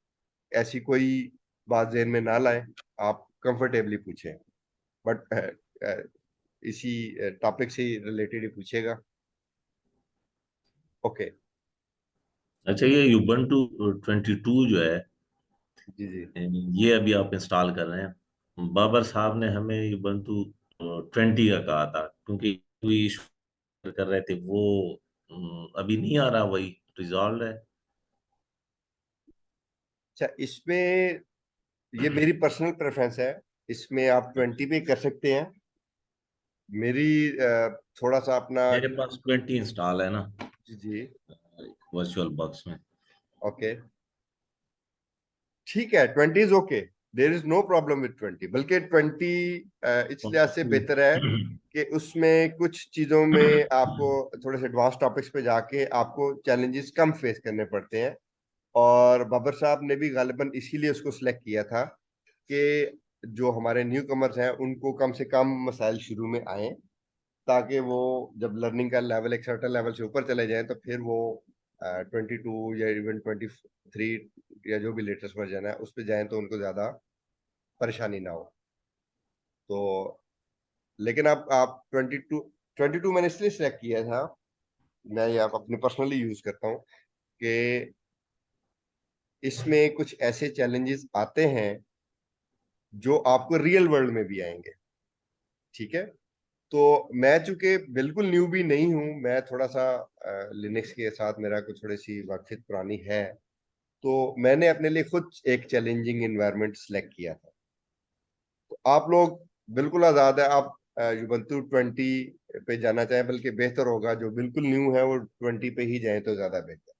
ऐसी कोई बात ज़हन में ना लाए, आप कंफर्टेबली पूछें। बट इसी टॉपिक से रिलेटेड ही पूछेगा। ओके। अच्छा, ये Ubuntu 22 जो है, जी जी। ये अभी आप इंस्टॉल कर रहे हैं। बाबर साहब ने हमें Ubuntu 20 का कहा था, क्योंकि कोई इशू कर रहे थे वो अभी नहीं आ रहा, वही रिजॉल्व है। अच्छा, इसमें ये मेरी पर्सनल प्रेफरेंस है, इसमें आप 20 पे कर सकते हैं। मेरी थोड़ा सा अपना। मेरे पास 20 इंस्टॉल है ना, जी जी। वर्चुअल बॉक्स में। ओके, ठीक है, 20 is okay, there is no problem with 20। बल्कि 20 इस लिहाज से बेहतर है कि उसमें कुछ चीजों में आपको थोड़े से एडवांस टॉपिक्स पे जाके आपको चैलेंजेस कम फेस करने पड़ते हैं। और बाबर साहब ने भी गालिबन इसीलिए उसको सिलेक्ट किया था कि जो हमारे न्यू कमर्स हैं उनको कम से कम मसाइल शुरू में आए, ताकि वो जब लर्निंग का लेवल एक सर्टेन लेवल से ऊपर चले जाएं तो फिर वो 22 या इवन 23 या जो भी लेटेस्ट वर्जन है उस पर जाएं तो उनको ज्यादा परेशानी ना हो। तो लेकिन अब आप 22 मैंने इसलिए सिलेक्ट किया था, मैं ये आप अपने पर्सनली यूज करता हूँ कि इसमें कुछ ऐसे चैलेंजेस आते हैं जो आपको रियल वर्ल्ड में भी आएंगे। ठीक है, तो मैं चूंकि बिल्कुल न्यू भी नहीं हूं, मैं थोड़ा सा लिनक्स के साथ मेरा कुछ थोड़ी सी वाकफियत पुरानी है, तो मैंने अपने लिए खुद एक चैलेंजिंग इन्वायरमेंट सेलेक्ट किया था। तो आप लोग बिल्कुल आज़ाद है, आप युबंतु 20 पे जाना चाहें, बल्कि बेहतर होगा जो बिल्कुल न्यू है वो 20 पे ही जाएं तो ज्यादा बेहतर।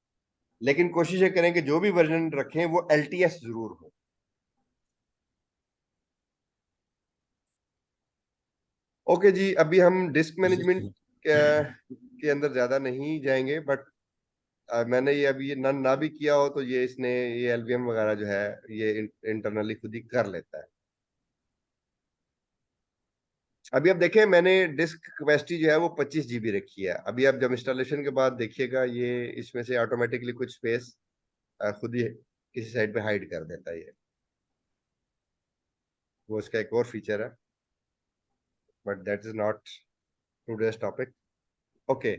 लेकिन कोशिश ये करें कि जो भी वर्जन रखें वो LTS जरूर हो। ओके जी, अभी हम डिस्क मैनेजमेंट के अंदर ज्यादा नहीं जाएंगे, बट मैंने ये अभी ये ना भी किया हो तो ये इसने ये LVM वगैरह जो है ये इंटरनली खुद ही कर लेता है। अभी आप देखें, मैंने डिस्क कैपेसिटी जो है वो 25 GB रखी है। अभी आप जब इंस्टॉलेशन के बाद देखिएगा ये इसमें से ऑटोमेटिकली कुछ स्पेस खुद ही किसी साइड पे हाइड कर देता है ये, वो इसका एक और फीचर है, but that is not today's topic. Okay,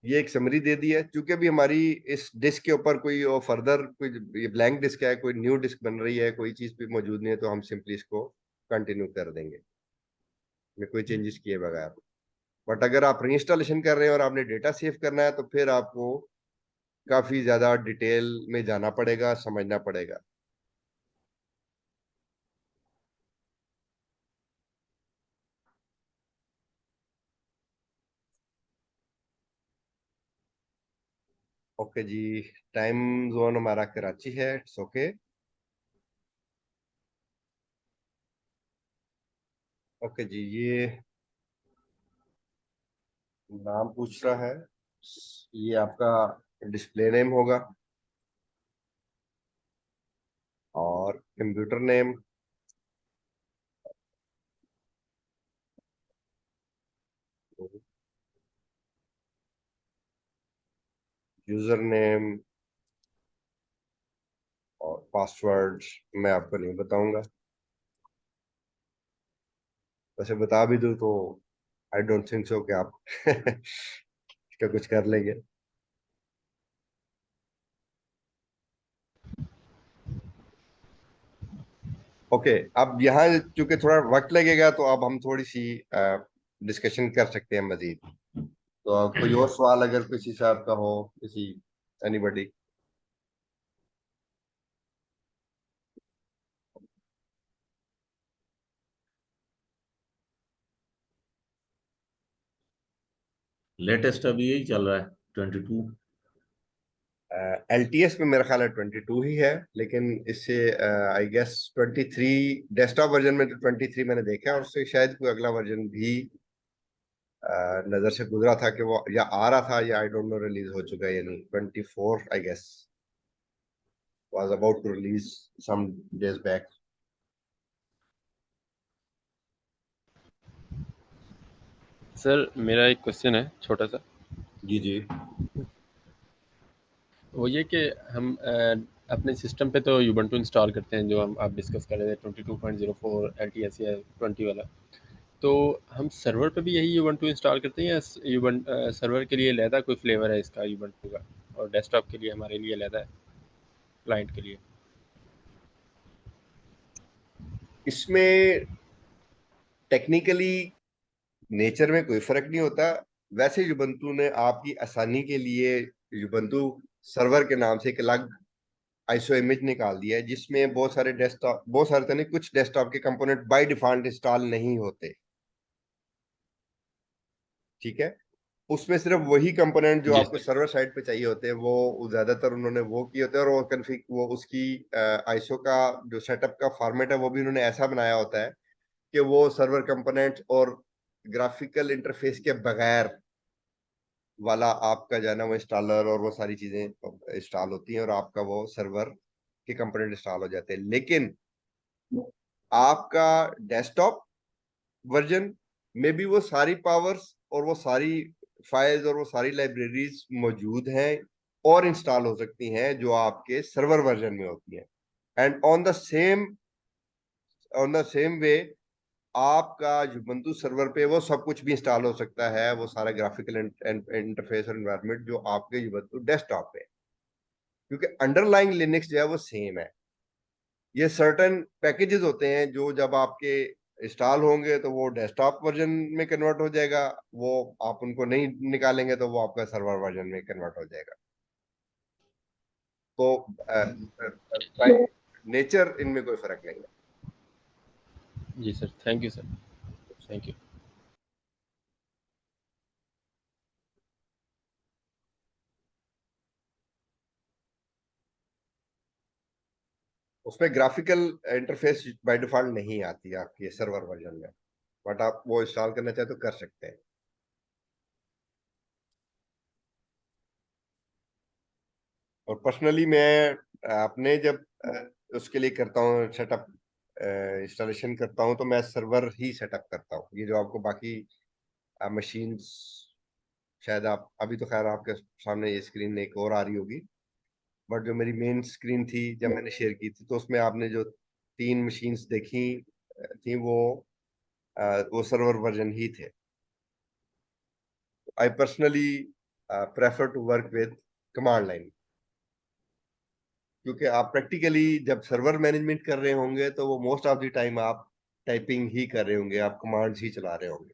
ये एक समरी दे दी है। चूंकि अभी हमारी इस डिस्क के ऊपर कोई फर्दर कोई ये ब्लैंक डिस्क है, कोई न्यू डिस्क बन रही है, कोई चीज भी मौजूद नहीं है, तो हम सिंपली इसको कंटिन्यू कर देंगे में कोई चेंजेस किए बगैर। बट अगर आप रीइंस्टॉलेशन कर रहे हैं और आपने डेटा सेव करना है, तो फिर आपको काफी ज्यादा डिटेल में जाना पड़ेगा, समझना पड़ेगा। ओके जी, टाइम जोन हमारा कराची है, इट्स ओके। ओके जी, ये नाम पूछ रहा है, ये आपका डिस्प्ले नेम होगा और कंप्यूटर नेम, यूजर नेम और पासवर्ड मैं आपको नहीं बताऊंगा। वैसे बता भी दूं तो आई डोंट थिंक सो कि आप इसका कुछ कर लेंगे। ओके, अब यहाँ चूंकि थोड़ा वक्त लगेगा, तो अब हम थोड़ी सी डिस्कशन कर सकते हैं मजीद। तो कोई और सवाल अगर किसी साहब का हो, किसी एनीबडी। लेटेस्ट अभी यही चल रहा है 22। LTS में मेरा ख्याल है 22 ही है, लेकिन इससे आई गेस 23 डेस्कटॉप वर्जन में, तो 23 मैंने देखा है, और उससे शायद कोई अगला वर्जन भी नजर से गुजरा था कि वो या आ रहा था, या आई डोंट नो रिलीज हो चुका है, यानी 24 I guess was about to release some days back. Sir मेरा एक क्वेश्चन है छोटा सा। जी जी। वो ये कि हम अपने सिस्टम पे तो यूबंटू इंस्टॉल करते हैं, जो हम आप डिस्कस कर रहे थे 22.04 LTS या 20 वाला। तो हम सर्वर पे भी यही यूबंटू इंस्टॉल करते हैं, या सर्वर के लिए अलहदा कोई फ्लेवर है इसका यूबंटू का, और डेस्कटॉप के लिए हमारे लिए अलहदा है, क्लाइंट के लिए? इसमें टेक्निकली नेचर में कोई फर्क नहीं होता। वैसे युबंतु ने आपकी आसानी के लिए युबंतु सर्वर के नाम से एक अलग आईसो इमेज निकाल दिया है, जिसमें बहुत सारे डेस्कटॉप, बहुत सारे तो नहीं, कुछ डेस्कटॉप के कंपोनेंट बाय डिफॉल्ट इंस्टॉल नहीं होते। ठीक है, उसमें सिर्फ वही कंपोनेंट जो जी आपको सर। सर्वर साइड पे चाहिए होते हैं, वो ज्यादातर उन्होंने वो किए होते हैं। और वो कन्फिग, वो उसकी आईसो का जो सेटअप का फॉर्मेट है, वो भी उन्होंने ऐसा बनाया होता है कि वो सर्वर कंपोनेंट और ग्राफिकल इंटरफेस के बगैर वाला आपका जो है ना, वो इंस्टॉलर और वो सारी चीजें इंस्टॉल होती हैं, और आपका वो सर्वर के कंपोनेंट इंस्टॉल हो जाते हैं। लेकिन आपका डेस्कटॉप वर्जन में भी वो सारी पावर्स और वो सारी फाइल्स और वो सारी लाइब्रेरीज मौजूद हैं और इंस्टॉल हो सकती हैं, जो आपके सर्वर वर्जन में होती हैं। And on the same way आपका Ubuntu सर्वर पे वो सब कुछ भी इंस्टॉल हो सकता है, वो सारा ग्राफिकल इंटरफेस और एनवायरनमेंट जो आपके Ubuntu डेस्कटॉप पे है, क्योंकि अंडरलाइंग लिनक्स जो है वो सेम है। ये सर्टेन पैकेजेस होते हैं जो जब आपके इंस्टॉल होंगे तो वो डेस्कटॉप वर्जन में कन्वर्ट हो जाएगा, वो आप उनको नहीं निकालेंगे तो वो आपका सर्वर वर्जन में कन्वर्ट हो जाएगा। तो नेचर इनमें कोई फर्क नहीं है। जी sir, thank you sir, thank you. उसमें ग्राफिकल इंटरफेस बाय डिफॉल्ट नहीं आती है आपकी सर्वर वर्जन में, बट आप वो इंस्टॉल करना चाहे तो कर सकते हैं। और पर्सनली मैं अपने जब उसके लिए करता हूँ सेटअप, इंस्टॉलेशन करता हूँ, तो मैं सर्वर ही सेटअप करता हूँ। ये जो आपको बाकी मशीन्स, शायद आप अभी तो खैर आपके सामने ये स्क्रीन एक और आ रही होगी, बट जो मेरी मेन स्क्रीन थी जब मैंने शेयर की थी, तो उसमें आपने जो 3 मशीन्स देखी थी, वो सर्वर वर्जन ही थे। I personally prefer to work with command line, क्योंकि आप प्रैक्टिकली जब सर्वर मैनेजमेंट कर रहे होंगे तो वो मोस्ट ऑफ द टाइम आप टाइपिंग ही कर रहे होंगे, आप कमांड्स ही चला रहे होंगे।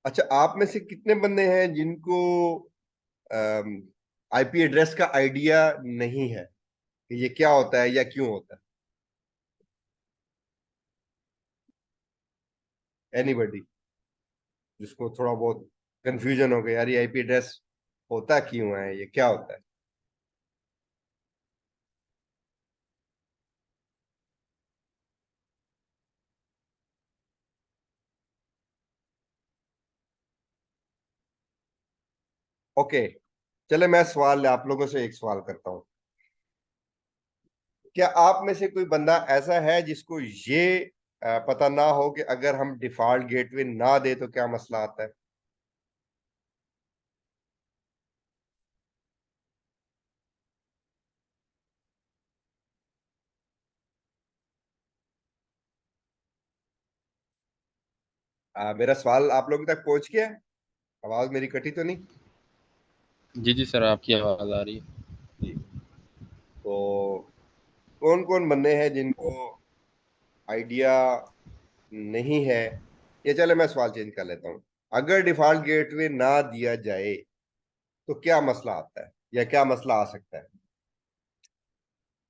अच्छा, आप में से कितने बंदे हैं जिनको आईपी एड्रेस का आइडिया नहीं है कि ये क्या होता है या क्यों होता है? एनीबडी जिसको थोड़ा बहुत कंफ्यूजन हो गया, यार ये आईपी एड्रेस होता क्यों है, ये क्या होता है? ओके, चले मैं सवाल आप लोगों से एक सवाल करता हूं। क्या आप में से कोई बंदा ऐसा है जिसको ये पता ना हो कि अगर हम डिफॉल्ट गेटवे ना दे तो क्या मसला आता है? मेरा सवाल आप लोगों तक पहुंच गया? आवाज मेरी कटी तो नहीं? जी जी सर, आपकी आवाज़ आ रही है। जी। तो कौन कौन बंदे हैं जिनको आइडिया नहीं है? ये चले मैं सवाल चेंज कर लेता हूँ। अगर डिफॉल्ट गेटवे ना दिया जाए तो क्या मसला आता है या क्या मसला आ सकता है?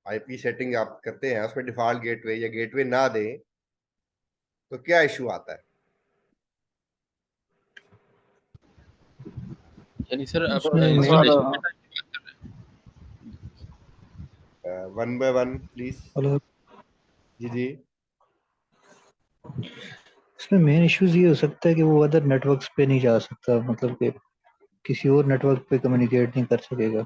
आईपी सेटिंग आप करते हैं, उसमें डिफॉल्ट गेटवे या गेटवे ना दें तो क्या इशू आता है? यानी सर अब उसमें installation main one by one please. Hello, जी जी। इसमें मेन इश्यूज ये हो सकता है कि वो अदर नेटवर्क्स पे नहीं जा सकता, मतलब कि किसी और नेटवर्क पे कम्युनिकेट नहीं कर सकेगा।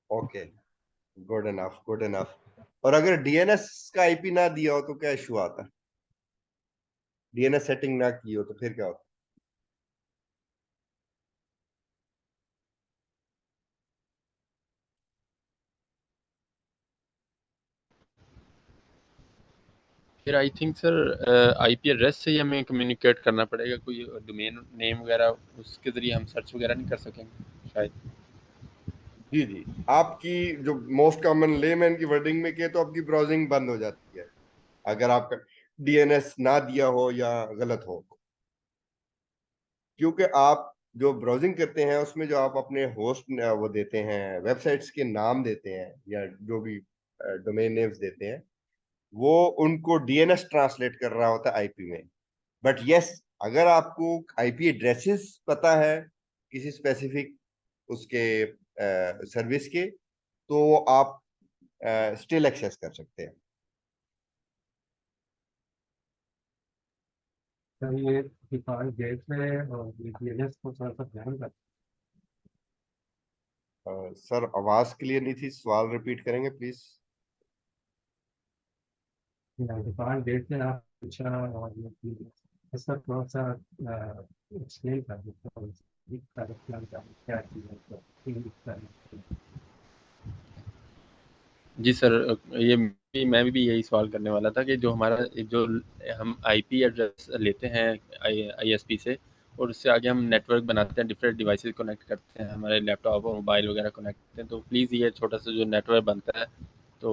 Okay, good enough good enough. और अगर डीएनएस का आईपी ना दिया हो तो क्या इशू आता है? डीएनएस सेटिंग ना की हो तो फिर क्या होता फिर आई थिंक सर आईपी एड्रेस से ही हमें कम्युनिकेट करना पड़ेगा, कोई डोमेन नेम वगैरह उसके ज़रिए हम सर्च वगैरह नहीं कर सकेंगे शायद। है? जी जी। आपकी जो मोस्ट कॉमन लेमैन की वर्डिंग में कहे तो आपकी ब्राउजिंग बंद हो जाती है अगर आपका डीएनएस ना दिया हो या गलत हो, क्योंकि आप जो ब्राउजिंग करते हैं उसमें जो आप अपने होस्ट वो देते हैं, वेबसाइट्स के नाम देते हैं या जो भी डोमेन नेम्स देते हैं, वो उनको डीएनएस ट्रांसलेट कर रहा होता है आईपी में। बट यस, अगर आपको आईपी एड्रेसेस पता है किसी स्पेसिफिक उसके सर्विस के, तो आप स्टिल एक्सेस कर सकते हैं। सर ये डिफॉल्ट गेटवे और डीएनएस को थोड़ा सा ध्यान रखें। सर आवाज क्लियर नहीं थी, सवाल रिपीट करेंगे प्लीज? डिफॉल्ट गेटवे आप अच्छा और इसका थोड़ा सा एक्सप्लेन कर देते हैं क्या चीज़ है तो जी सर, मैं भी यही सवाल करने वाला था कि जो हमारा जो हम आईपी एड्रेस लेते हैं आईएसपी से, और उससे आगे हम नेटवर्क बनाते हैं, डिफरेंट डिवाइसेस कनेक्ट करते हैं, हमारे लैपटॉप और मोबाइल वगैरह कनेक्ट करते हैं, तो प्लीज़ ये छोटा सा जो नेटवर्क बनता है तो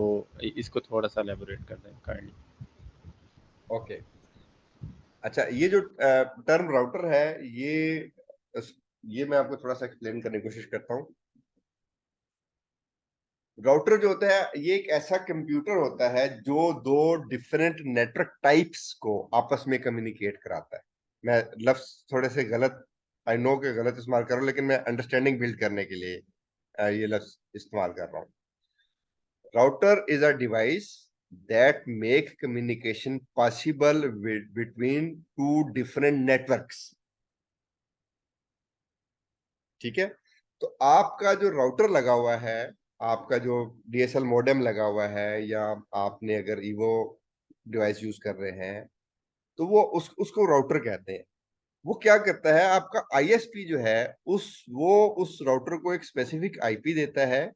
इसको थोड़ा सा एलेबोरेट कर दें काइंडली। ओके। अच्छा, ये जो टर्म राउटर है, ये मैं आपको थोड़ा सा एक्सप्लेन करने की कोशिश करता हूँ। राउटर जो होता है ये एक ऐसा कंप्यूटर होता है जो दो डिफरेंट नेटवर्क टाइप्स को आपस में कम्युनिकेट कराता है। मैं लफ्ज थोड़े से गलत, आई नो के गलत इस्तेमाल कर रहा हूँ, लेकिन मैं अंडरस्टैंडिंग बिल्ड करने के लिए ये लफ्ज इस्तेमाल कर रहा हूँ। Router is a device that make communication possible between two different networks. ठीक है, तो आपका जो राउटर लगा हुआ है, आपका जो DSL मॉडेम लगा हुआ है, या आपने अगर ईवो डिवाइस यूज कर रहे हैं, तो वो उसको राउटर कहते हैं। वो क्या करता है, आपका ISP जो है उस राउटर को एक स्पेसिफिक IP देता है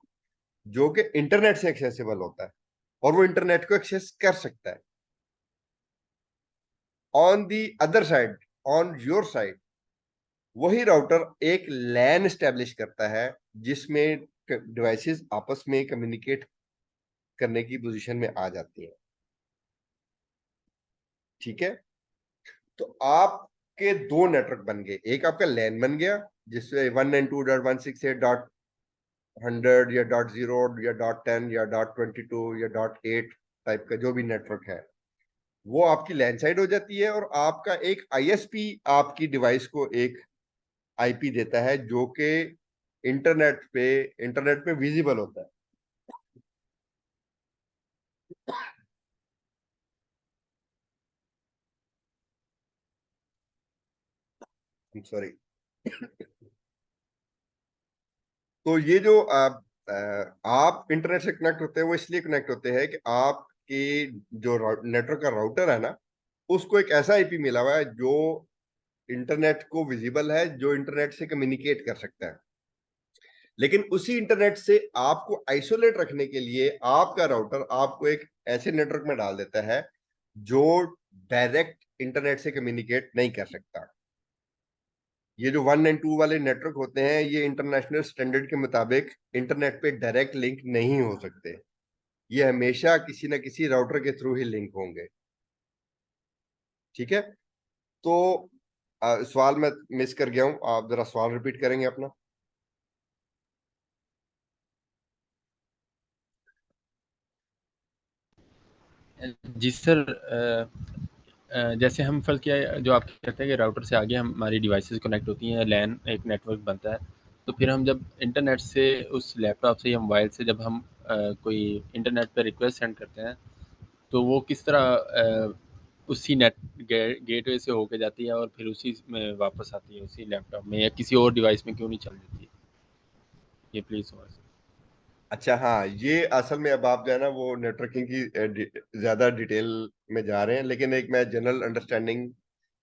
जो कि इंटरनेट से एक्सेसिबल होता है, और वो इंटरनेट को एक्सेस कर सकता है। On the other side, on your side, वही राउटर एक लैन स्टैब्लिश करता है जिसमें डिवाइसेस आपस में कम्युनिकेट करने की पोजीशन में आ जाती है। ठीक है, तो आपके दो नेटवर्क बन गए, एक आपका लैन बन गया जिसमें 192.168.100 या .0 या .10 या .22 या .8 टाइप का जो भी नेटवर्क है, वो आपकी लैन साइड हो जाती है, और आपका एक ISP आपकी डिवाइस को एक IP देता है जो कि इंटरनेट पे विजिबल होता है। सॉरी। तो ये जो आप इंटरनेट से कनेक्ट होते हैं, वो इसलिए कनेक्ट होते हैं कि आपके जो नेटवर्क का राउटर है ना, उसको एक ऐसा IP मिला हुआ है जो इंटरनेट को विजिबल है, जो इंटरनेट से कम्युनिकेट कर सकता है। लेकिन उसी इंटरनेट से आपको आइसोलेट रखने के लिए आपका राउटर आपको एक ऐसे नेटवर्क में डाल देता है जो डायरेक्ट इंटरनेट से कम्युनिकेट नहीं कर सकता। ये जो 1 और 2 वाले नेटवर्क होते हैं, ये इंटरनेशनल स्टैंडर्ड के मुताबिक इंटरनेट पे डायरेक्ट लिंक नहीं हो सकते, ये हमेशा किसी ना किसी राउटर के थ्रू ही लिंक होंगे। ठीक है, तो सवाल मैं मिस कर गया हूं, आप जरा सवाल रिपीट करेंगे अपना। जी सर, जैसे हम फर्ज किया जो आप कहते हैं कि राउटर से आगे हमारी डिवाइसेस कनेक्ट होती हैं, लैन एक नेटवर्क बनता है, तो फिर हम जब इंटरनेट से उस लैपटॉप से या मोबाइल से जब हम कोई इंटरनेट पर रिक्वेस्ट सेंड करते हैं, तो वो किस तरह उसी नेट गेटवे से होके जाती है और फिर उसी में वापस आती है उसी लैपटॉप में, या किसी और डिवाइस में क्यों नहीं चल जाती? ये प्लीज़ समझ। अच्छा, हाँ, ये असल में अब आप जो है ना वो नेटवर्किंग की ज्यादा डिटेल में जा रहे हैं, लेकिन एक मैं जनरल अंडरस्टैंडिंग,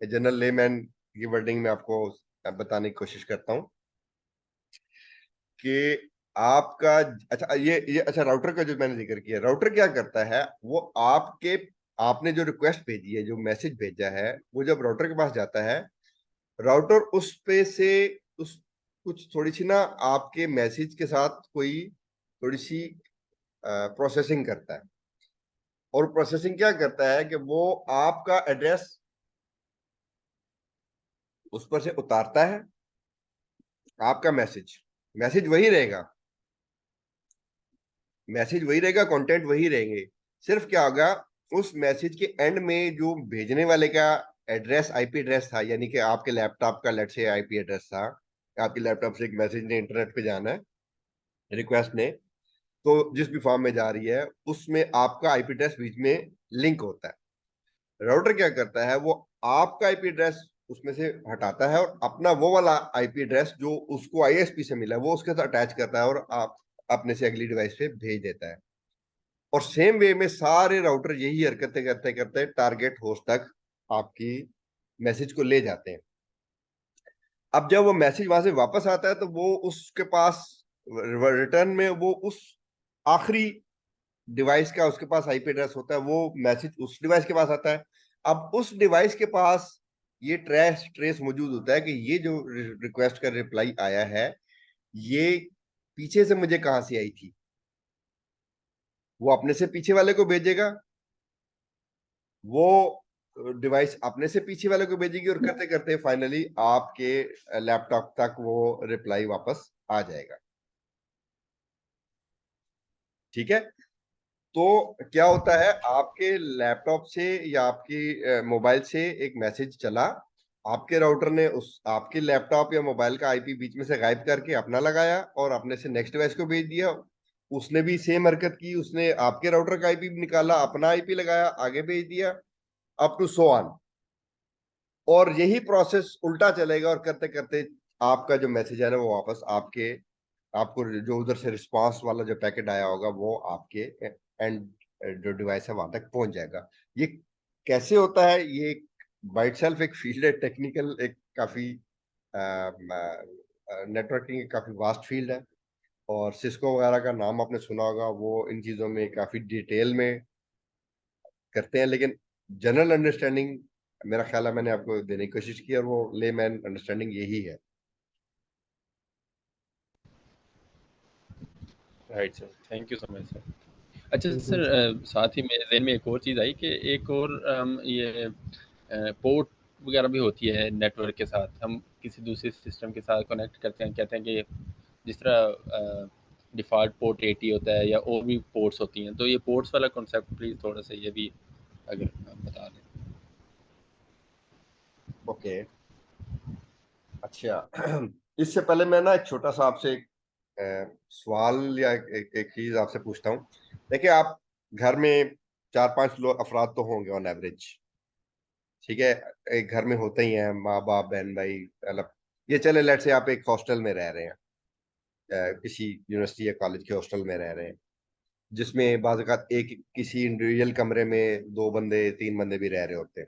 जनरल लेमैन की वर्डिंग में आपको बताने की कोशिश करता हूँ कि आपका, अच्छा ये अच्छा, राउटर का जो मैंने जिक्र किया, राउटर क्या करता है, वो आपने जो रिक्वेस्ट भेजी है, जो मैसेज भेजा है, वो जब राउटर के पास जाता है, राउटर उस पे से उस कुछ थोड़ी सी ना आपके मैसेज के साथ कोई थोड़ी सी प्रोसेसिंग करता है। और प्रोसेसिंग क्या करता है कि वो आपका एड्रेस उस पर से उतारता है, आपका मैसेज वही रहेगा, कंटेंट वही रहेंगे। सिर्फ क्या होगा, उस मैसेज के एंड में जो भेजने वाले का एड्रेस, IP एड्रेस था, यानी कि आपके लैपटॉप का लेट्स से IP एड्रेस था, आपके लैपटॉप से एक मैसेज ने इंटरनेट पे जाना है, रिक्वेस्ट ने, तो जिस भी फॉर्म में जा रही है उसमें आपका IP एड्रेस बीच में लिंक होता है। राउटर क्या करता है, वो आपका IP एड्रेस उसमें से हटाता है और अपना वो वाला IP एड्रेस जो उसको ISP से मिला है वो उसके साथ अटैच करता है और आप अपने से अगली डिवाइस पे भेज देता है। और सेम वे में सारे राउटर यही हरकतें करते करते टारगेट होस्ट तक आपकी मैसेज को ले जाते हैं। अब जब वो मैसेज वहां से वापस आता है, तो वो उसके पास रिटर्न में वो उस आखिरी डिवाइस का उसके पास IP एड्रेस होता है, वो मैसेज उस डिवाइस के पास आता है। अब उस डिवाइस के पास ये ट्रेस मौजूद होता है कि ये जो रिक्वेस्ट का रिप्लाई आया है, ये पीछे से मुझे कहां से आई थी। वो अपने से पीछे वाले को भेजेगा, वो डिवाइस अपने से पीछे वाले को भेजेगी, और करते करते फाइनली आपके लैपटॉप तक वो रिप्लाई वापस आ जाएगा। ठीक है, तो क्या होता है, आपके लैपटॉप से या आपकी मोबाइल से एक मैसेज चला, आपके राउटर ने उस आपके लैपटॉप या मोबाइल का IP बीच में से गायब करके अपना लगाया और अपने से नेक्स्ट डिवाइस को भेज दिया। उसने भी सेम हरकत की, उसने आपके राउटर का आईपी निकाला, अपना आईपी लगाया, आगे भेज दिया, अप टू सो ऑन। और यही प्रोसेस उल्टा चलेगा, और करते करते आपका जो मैसेज है ना वो वापस आपको जो उधर से रिस्पांस वाला जो पैकेट आया होगा वो आपके एंड जो डिवाइस है वहां तक पहुंच जाएगा। ये कैसे होता है, ये बाइट सेल्फ एक फील्ड है, टेक्निकल, एक काफी नेटवर्किंग काफी वास्ट फील्ड है। और सिस्को वगैरह का नाम आपने सुना होगा, वो इन चीजों में काफी डिटेल में करते हैं, लेकिन जनरल अंडरस्टैंडिंग मेरा ख्याल है मैंने आपको देने की कोशिश की, और वो लेमैन अंडरस्टैंडिंग यही है। Right sir, thank you so much sir. अच्छा सर, साथ ही मेरे ज़हन में एक और चीज़ आई कि एक और ये पोर्ट वगैरह भी होती है नेटवर्क के साथ, हम किसी दूसरे सिस्टम के साथ कनेक्ट करते हैं, कहते हैं कि जिस तरह डिफ़ॉल्ट पोर्ट 80 होता है या और भी पोर्ट्स होती हैं, तो ये पोर्ट्स वाला कॉन्सेप्ट प्लीज़ थोड़ा सा ये भी अगर आप बता दें। ओके, अच्छा। इससे पहले मैं ना एक छोटा सा आपसे एक सवाल या एक चीज आपसे पूछता हूँ। देखिए, आप घर में 4-5 लोग अफराद तो होंगे ऑन एवरेज, ठीक है? एक घर में होते ही हैं, माँ बाप, बहन भाई, मतलब ये चले लेट से आप एक हॉस्टल में रह रहे हैं, किसी यूनिवर्सिटी या कॉलेज के हॉस्टल में रह रहे हैं, जिसमें बाज़ औक़ात एक किसी इंडिविजुअल कमरे में 2 बंदे 3 बंदे भी रह रहे होते हैं।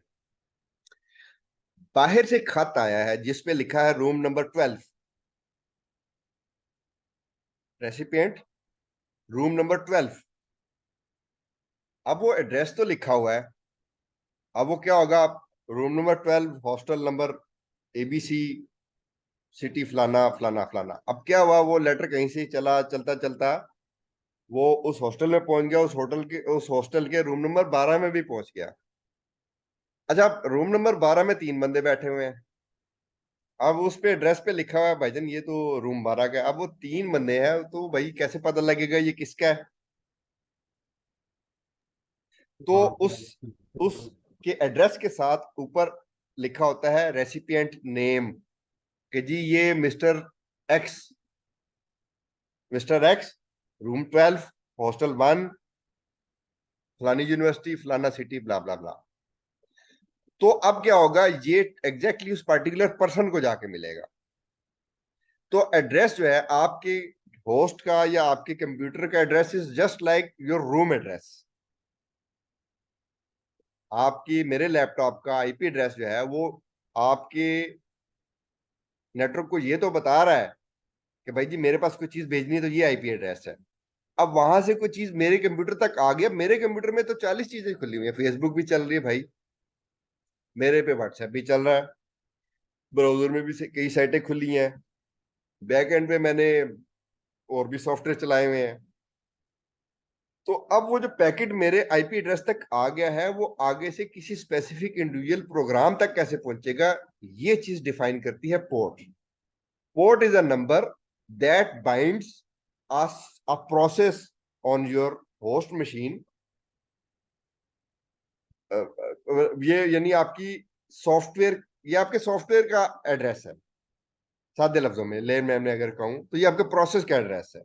बाहर से खत आया है जिसपे लिखा है room number 12, recipient room number 12। अब वो एड्रेस तो लिखा हुआ है, अब वो क्या होगा, room number 12, hostel number ABC, city फलाना फलाना फलाना। अब क्या हुआ, वो लेटर कहीं से चला, चलता चलता वो उस हॉस्टल में पहुंच गया, उस हॉस्टल के रूम नंबर 12 में भी पहुंच गया। अच्छा, अब रूम नंबर 12 में 3 बंदे बैठे हुए हैं, अब उस पे एड्रेस पे लिखा हुआ है भाईजान ये तो रूम 12 का है। अब वो 3 बंदे हैं, तो भाई कैसे पता लगेगा ये किसका है? तो उस के एड्रेस के साथ ऊपर लिखा होता है रेसिपिएंट नेम, कि जी ये मिस्टर एक्स, रूम 12, हॉस्टल 1, फलानी यूनिवर्सिटी, फलाना सिटी, ब्ला ब्ला ब्ला। तो अब क्या होगा, ये एग्जैक्टली उस पर्टिकुलर पर्सन को जाके मिलेगा। तो एड्रेस जो है आपके होस्ट का या आपके कंप्यूटर का address is just like your room address. आपकी मेरे लैपटॉप का आईपी एड्रेस जो है वो आपके नेटवर्क को ये तो बता रहा है कि भाई जी मेरे पास कोई चीज भेजनी है तो ये आईपी एड्रेस है। अब वहां से कोई चीज मेरे कंप्यूटर तक आ गया, मेरे कंप्यूटर में तो 40 चीजें खुली हुई है, फेसबुक भी चल रही है भाई, मेरे पे व्हाट्सएप भी चल रहा है, ब्राउजर में भी कई साइटें खुली हैं, बैक एंड पे मैंने और भी सॉफ्टवेयर चलाए हुए हैं। तो अब वो जो पैकेट मेरे आईपी एड्रेस तक आ गया है, वो आगे से किसी स्पेसिफिक इंडिविजुअल प्रोग्राम तक कैसे पहुंचेगा, ये चीज डिफाइन करती है port. Port is a number that binds a process on your host machine। ये यानी आपकी सॉफ्टवेयर, ये आपके सॉफ्टवेयर का एड्रेस है। सादे लफ्जों में लेमैन में अगर कहूं तो ये आपके प्रोसेस का एड्रेस है।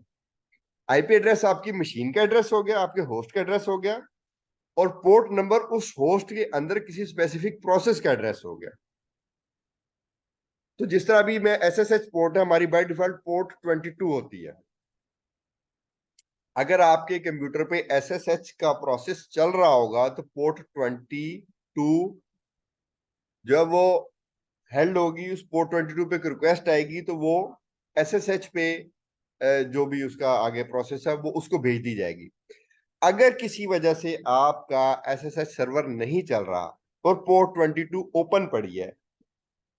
आईपी एड्रेस आपकी मशीन का एड्रेस हो गया, आपके होस्ट का एड्रेस हो गया, और पोर्ट नंबर उस होस्ट के अंदर किसी स्पेसिफिक प्रोसेस का एड्रेस हो गया। तो जिस तरह अभी मैं SSH पोर्ट है हमारी, बाय डिफॉल्ट पोर्ट 22 होती है। अगर आपके कंप्यूटर पे SSH का प्रोसेस चल रहा होगा तो पोर्ट 22 जो है वो हेल्ड होगी, उस पोर्ट 22 पे रिक्वेस्ट आएगी तो वो SSH पे जो भी उसका आगे प्रोसेस है वो उसको भेज दी जाएगी। अगर किसी वजह से आपका SSH सर्वर नहीं चल रहा और पोर्ट 22 ओपन पड़ी है,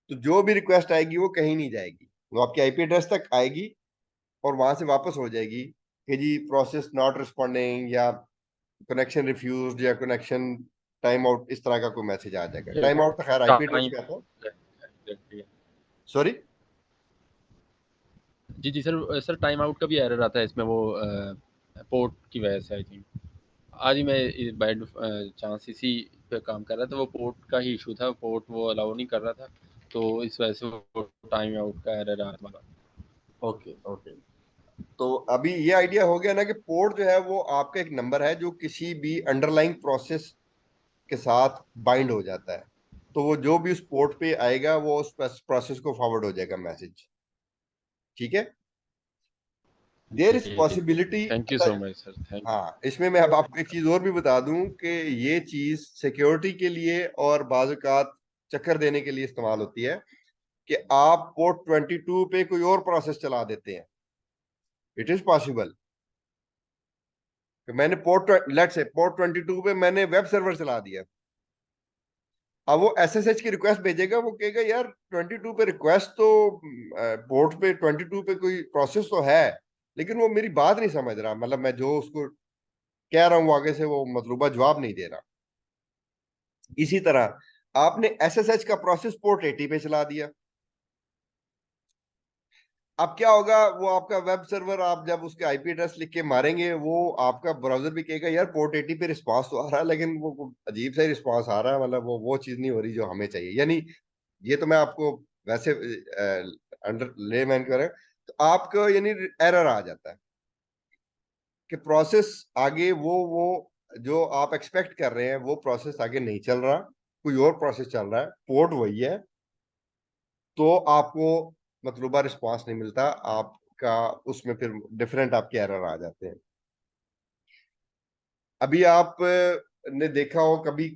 तो जो भी रिक्वेस्ट आएगी वो कहीं नहीं जाएगी, वो आपके आईपी एड्रेस तक आएगी और वहां से वापस हो जाएगी कि जी प्रोसेस नॉट रिस्पॉन्डिंग या कनेक्शन रिफ्यूज्ड या कनेक्शन टाइम आउट, इस तरह का कोई मैसेज आ जाएगा। टाइम आउट तो खैर आईपी एड्रेस पे आता है। सॉरी, जी जी सर, सर टाइम आउट का भी एरर आता है इसमें, वो पोर्ट की वजह से आई थिंक। आज ही मैं बाय चांस इसी पे काम कर रहा था, वो पोर्ट का ही इशू था, पोर्ट वो अलाउ नहीं कर रहा था, तो इस वजह से वो टाइम आउट का एरर आ रहा था। Okay okay. तो अभी ये आइडिया हो गया ना कि पोर्ट जो है वो आपका एक नंबर है जो किसी भी अंडरलाइंग प्रोसेस के साथ बाइंड हो जाता है। तो वो जो भी उस पोर्ट पे आएगा वो उस प्रोसेस को फॉरवर्ड हो जाएगा मैसेज। ठीक है। देयर इज जी, possibility. Thank you so much sir, thank हाँ, इसमें मैं अब आपको एक चीज और भी बता दूं कि ये चीज सिक्योरिटी के लिए और बाज़ औक़ात चक्कर देने के लिए इस्तेमाल होती है कि आप पोर्ट 22 पे कोई और प्रोसेस चला देते हैं। इट इज पॉसिबल कि मैंने लेट से पोर्ट 22 पे मैंने वेब सर्वर चला दिया। अब वो एसएसएच की रिक्वेस्ट भेजेगा, वो कहेगा यार 22 पे रिक्वेस्ट तो पोर्ट पे 22 पे कोई प्रोसेस तो है, लेकिन वो मेरी बात नहीं समझ रहा, मतलब मैं जो उसको कह रहा हूँ आगे से वो मतलूबा जवाब नहीं दे रहा। इसी तरह आपने एसएसएच का प्रोसेस पोर्ट 80 पे चला दिया। अब क्या होगा, वो आपका वेब सर्वर आप जब उसके आईपी एड्रेस लिख के मारेंगे, वो आपका ब्राउजर भी कहेगा यार पोर्ट 80 पे रिस्पांस तो आ रहा है, लेकिन वो अजीब सा ही रिस्पांस आ रहा है, मतलब वो चीज नहीं हो रही जो हमें चाहिए। यानी ये तो मैं आपको वैसे अंडर लेमैन करें तो आपको यानी एरर आ जाता है कि प्रोसेस आगे वो जो आप एक्सपेक्ट कर रहे हैं वो प्रोसेस आगे नहीं चल रहा, कोई और प्रोसेस चल रहा है, पोर्ट वही है, तो आपको मतलूबा रिस्पांस नहीं मिलता आपका, उसमें फिर डिफरेंट आपके एरर आ जाते हैं। अभी आप ने देखा हो कभी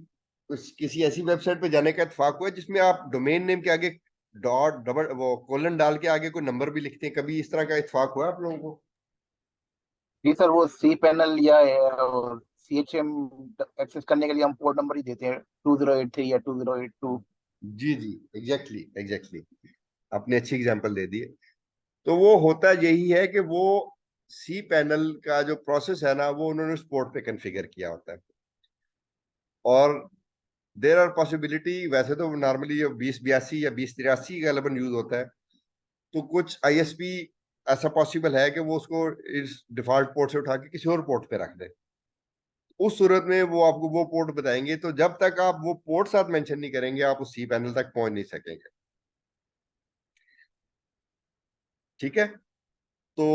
किसी ऐसी वेबसाइट पे जाने का इत्तेफाक हुआ है जिसमें आप डोमेन नेम के आगे डॉट डबल वो कोलन डाल के आगे कोई नंबर भी लिखते हैं, कभी इस तरह का इत्तेफाक हुआ है आप लोगों को? जी सर, वो सी पैनल या CHM एक्सेस करने के लिए हम पोर्ट नंबर ही देते हैं, 2083 या 2082। जी जी, एग्जैक्टली एग्जैक्टली, आपने अच्छी एग्जांपल दे दी है। तो वो होता यही है कि वो सी पैनल का जो प्रोसेस है ना वो उन्होंने उस पोर्ट पे कॉन्फ़िगर किया होता है। और देर आर पॉसिबिलिटी, वैसे तो नॉर्मली ये 2082 या 2083 गैलबन यूज होता है, तो कुछ आईएसपी ऐसा पॉसिबल है कि वो उसको इस डिफॉल्ट पोर्ट से उठा के किसी और पोर्ट पे रख दे। उस सूरत में वो आपको वो पोर्ट बताएंगे, तो जब तक आप वो पोर्ट साथ मेंशन नहीं करेंगे आप उस सी पैनल तक पहुंच नहीं सकेंगे। ठीक है। तो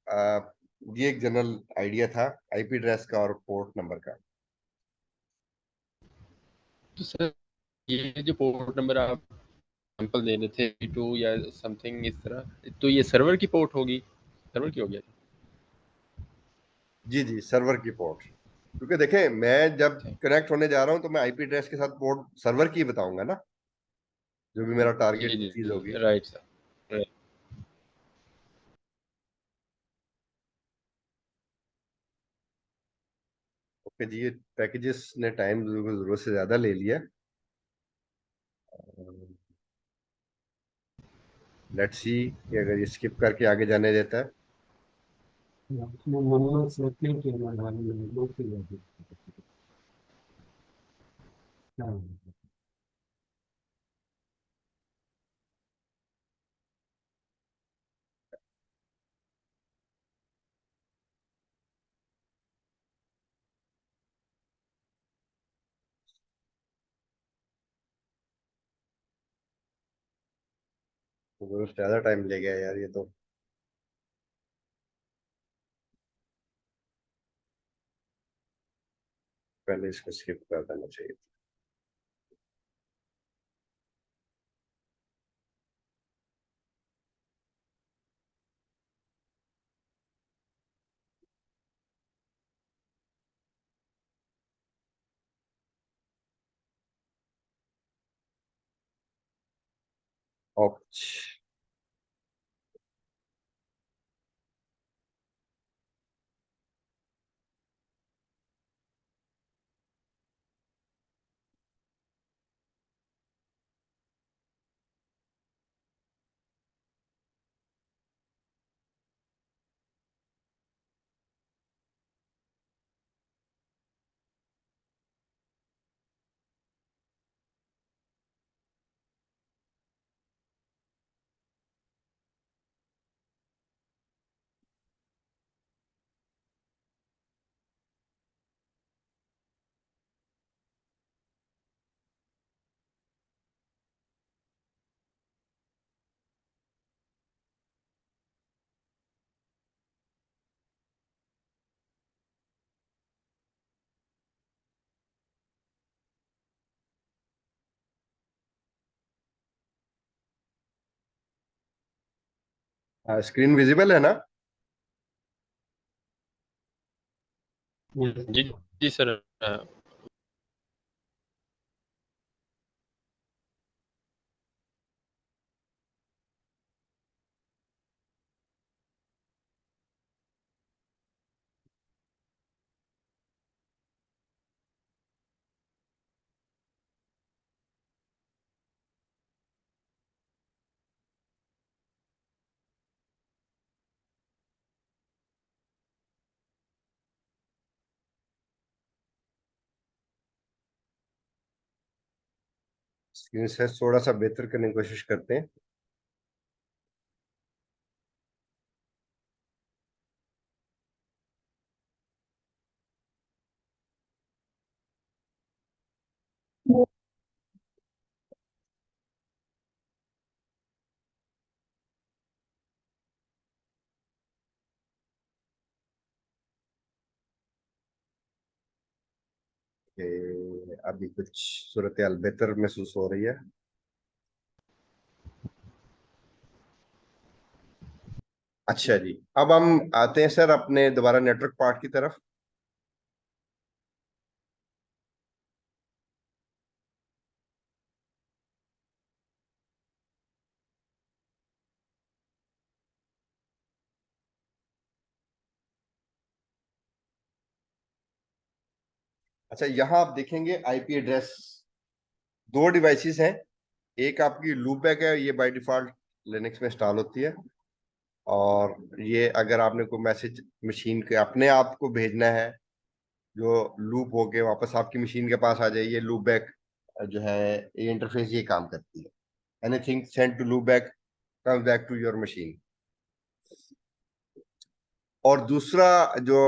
आ, ये एक जनरल आइडिया था आईपी एड्रेस का और पोर्ट नंबर का। तो सर ये जो पोर्ट नंबर आप सैंपल दे रहे थे 2 या समथिंग इस तरह, तो ये सर्वर की पोर्ट होगी, सर्वर की हो गया? जी जी, सर्वर की पोर्ट, क्योंकि देखें मैं जब थैंक कनेक्ट होने जा रहा हूं तो मैं आईपी एड्रेस के साथ पोर्ट सर्वर की बताऊंगा ना, जो भी मेरा जी टारगेट जी चीज होगी। जी, राइट सर, राइट। ओके जी, ये पैकेजेस ने टाइम जरूरत से ज्यादा ले लिया। लेट्स सी कि अगर ये स्किप करके आगे जाने देता है। मोहम्मद सैफी के हमारे लोग के लिए हाँ। तो जरूर ज्यादा टाइम ले गया यार ये तो। पहले इसको स्किप कर देना चाहिए। ओके। स्क्रीन विजिबल है ना? जी जी सर। स्क्रीन साइज थोड़ा सा बेहतर करने की कोशिश करते हैं। अभी कुछ सूरत हाल बेहतर महसूस हो रही है। अच्छा जी, अब हम आते हैं सर अपने दोबारा नेटवर्क पार्ट की तरफ। अच्छा, यहाँ आप देखेंगे आईपी एड्रेस, दो डिवाइसेस हैं। एक आपकी लूपबैक है, ये बाय डिफॉल्ट लिनक्स में इंस्टॉल होती है। और ये अगर आपने कोई मैसेज मशीन के अपने आप को भेजना है जो लूप होके वापस आपकी मशीन के पास आ जाए, ये लूप बैक जो है, ये इंटरफेस ये काम करती है। Anything send to loop back comes back to your machine. और दूसरा जो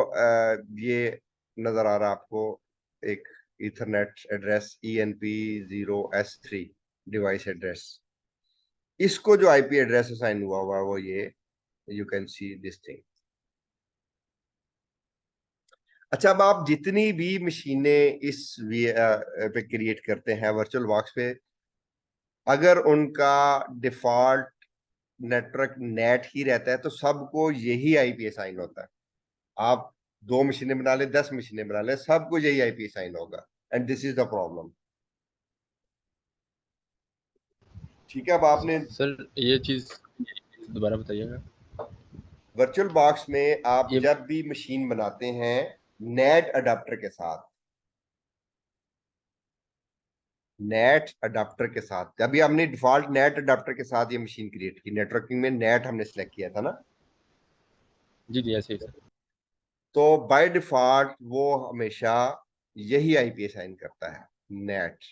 ये नजर आ रहा है आपको, एक Ethernet address ENP0S3 device address, इसको जो आईपी एड्रेस असाइन हुआ हुआ है वो ये, you can see this thing. अच्छा, अब आप जितनी भी मशीनें इस पे क्रिएट करते हैं वर्चुअल बॉक्स पे, अगर उनका डिफॉल्ट नेटवर्क नेट ही रहता है तो सबको यही आईपी असाइन होता है। आप 2 मशीनें बना ले, 10 मशीनें बना ले, सबको यही आईपी असाइन होगा। And this is the problem. ठीक है, अब आपने सर ये चीज़ दोबारा बताइएगा। वर्चुअल बॉक्स में आप ये जब भी मशीन बनाते हैं नेट अडाप्टर के साथ, नेट अडाप्टर के साथ अभी हमने डिफॉल्ट नेट अडाप्टर के साथ ये मशीन क्रिएट की, नेटवर्किंग में नेट हमने सेलेक्ट किया था ना। जी जी ऐसे ही सर। तो बाय डिफॉल्ट वो हमेशा यही आईपी असाइन करता है, नेट।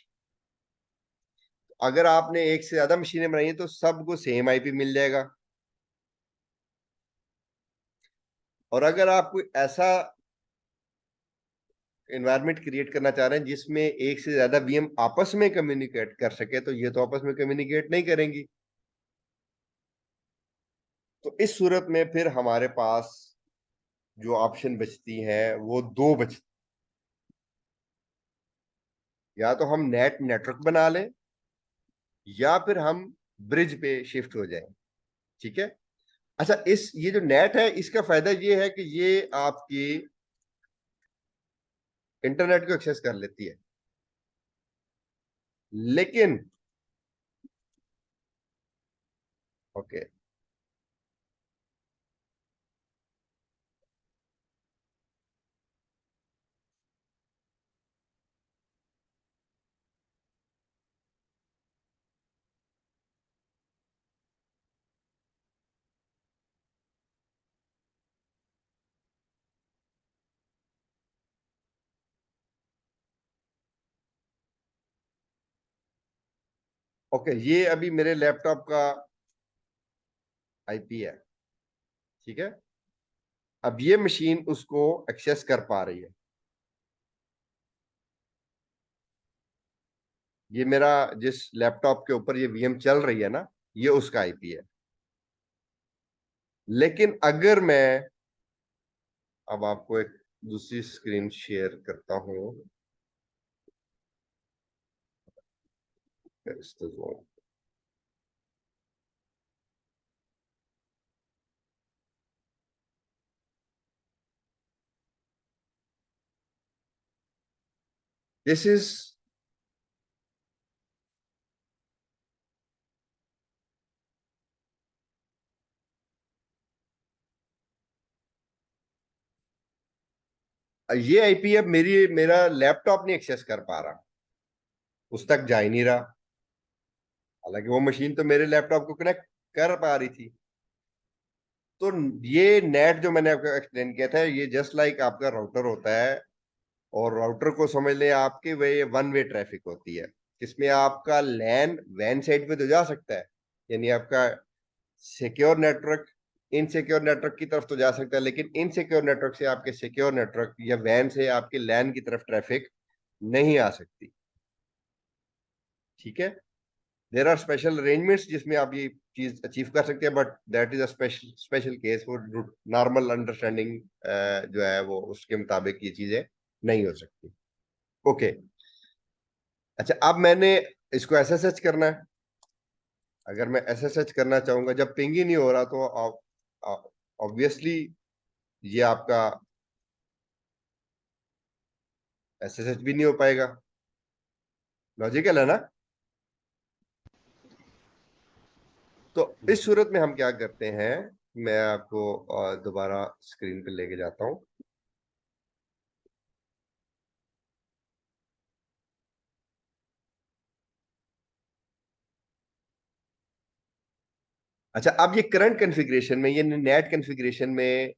अगर आपने एक से ज्यादा मशीनें बनाई है तो सबको सेम आईपी मिल जाएगा। और अगर आप कोई ऐसा एनवायरनमेंट क्रिएट करना चाह रहे हैं जिसमें एक से ज्यादा वीएम आपस में कम्युनिकेट कर सके, तो ये तो आपस में कम्युनिकेट नहीं करेंगी। तो इस सूरत में फिर हमारे पास जो ऑप्शन बचती है वो दो बचती। या तो हम नेटवर्क बना लें, या फिर हम ब्रिज पे शिफ्ट हो जाएं। ठीक है। अच्छा, इस ये जो नेट है इसका फायदा ये है कि ये आपकी इंटरनेट को एक्सेस कर लेती है। लेकिन ओके, ओके, ये अभी मेरे लैपटॉप का आईपी है। ठीक है। अब ये मशीन उसको एक्सेस कर पा रही है। ये मेरा जिस लैपटॉप के ऊपर ये वीएम चल रही है ना, ये उसका आईपी है। लेकिन अगर मैं अब आपको एक दूसरी स्क्रीन शेयर करता हूं, दिस इज ये आईपी अब मेरा लैपटॉप नहीं एक्सेस कर पा रहा, उस तक जा ही नहीं रहा, हालांकि वो मशीन तो मेरे लैपटॉप को कनेक्ट कर पा रही थी। तो ये नेट जो मैंने आपको एक्सप्लेन किया था, ये जस्ट लाइक आपका राउटर होता है, और राउटर को समझ लें आपके वे वन वे ट्रैफिक होती है, जिसमें आपका लैन वैन साइड पे तो जा सकता है, यानी आपका सिक्योर नेटवर्क इनसिक्योर नेटवर्क की तरफ तो जा सकता है, लेकिन इनसिक्योर नेटवर्क से आपके सिक्योर नेटवर्क या वैन से आपके लैन की तरफ ट्रैफिक नहीं आ सकती। ठीक है, देर आर स्पेशल अरेंजमेंट्स जिसमें आप ये चीज अचीव कर सकते हैं, but that is a special special case for normal understanding, जो है वो उसके मुताबिक ये चीजें नहीं हो सकती। ओके, अच्छा, अब मैंने इसको एसएसएच करना है। अगर मैं एसएसएच करना चाहूंगा, जब पिंग ही नहीं हो रहा, तो ऑब्वियसली ये आपका एसएसएच भी नहीं हो पाएगा। लॉजिकल है ना? तो इस सूरत में हम क्या करते हैं, मैं आपको दोबारा स्क्रीन पे लेके जाता हूं। अच्छा, अब ये करंट कॉन्फ़िगरेशन में, ये नेट कॉन्फ़िगरेशन में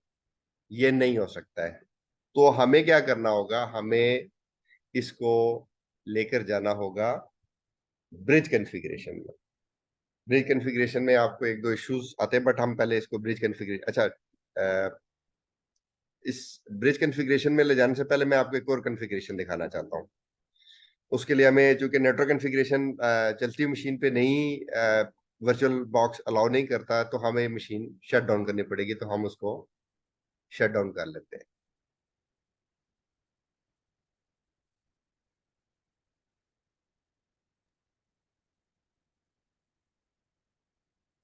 ये नहीं हो सकता है, तो हमें क्या करना होगा, हमें इसको लेकर जाना होगा ब्रिज कॉन्फ़िगरेशन में। ब्रिज कॉन्फ़िगरेशन में आपको एक दो इश्यूज आते हैं, बट हम पहले इसको ब्रिज कॉन्फ़िगरेशन, अच्छा, इस ब्रिज कॉन्फ़िगरेशन में ले जाने से पहले मैं आपको एक और कॉन्फ़िगरेशन दिखाना चाहता हूँ। उसके लिए हमें, चूंकि नेटवर्क कॉन्फ़िगरेशन चलती मशीन पे नहीं, वर्चुअल बॉक्स अलाउ नहीं करता, तो हमें मशीन शट डाउन करनी पड़ेगी, तो हम उसको शट डाउन कर लेते हैं।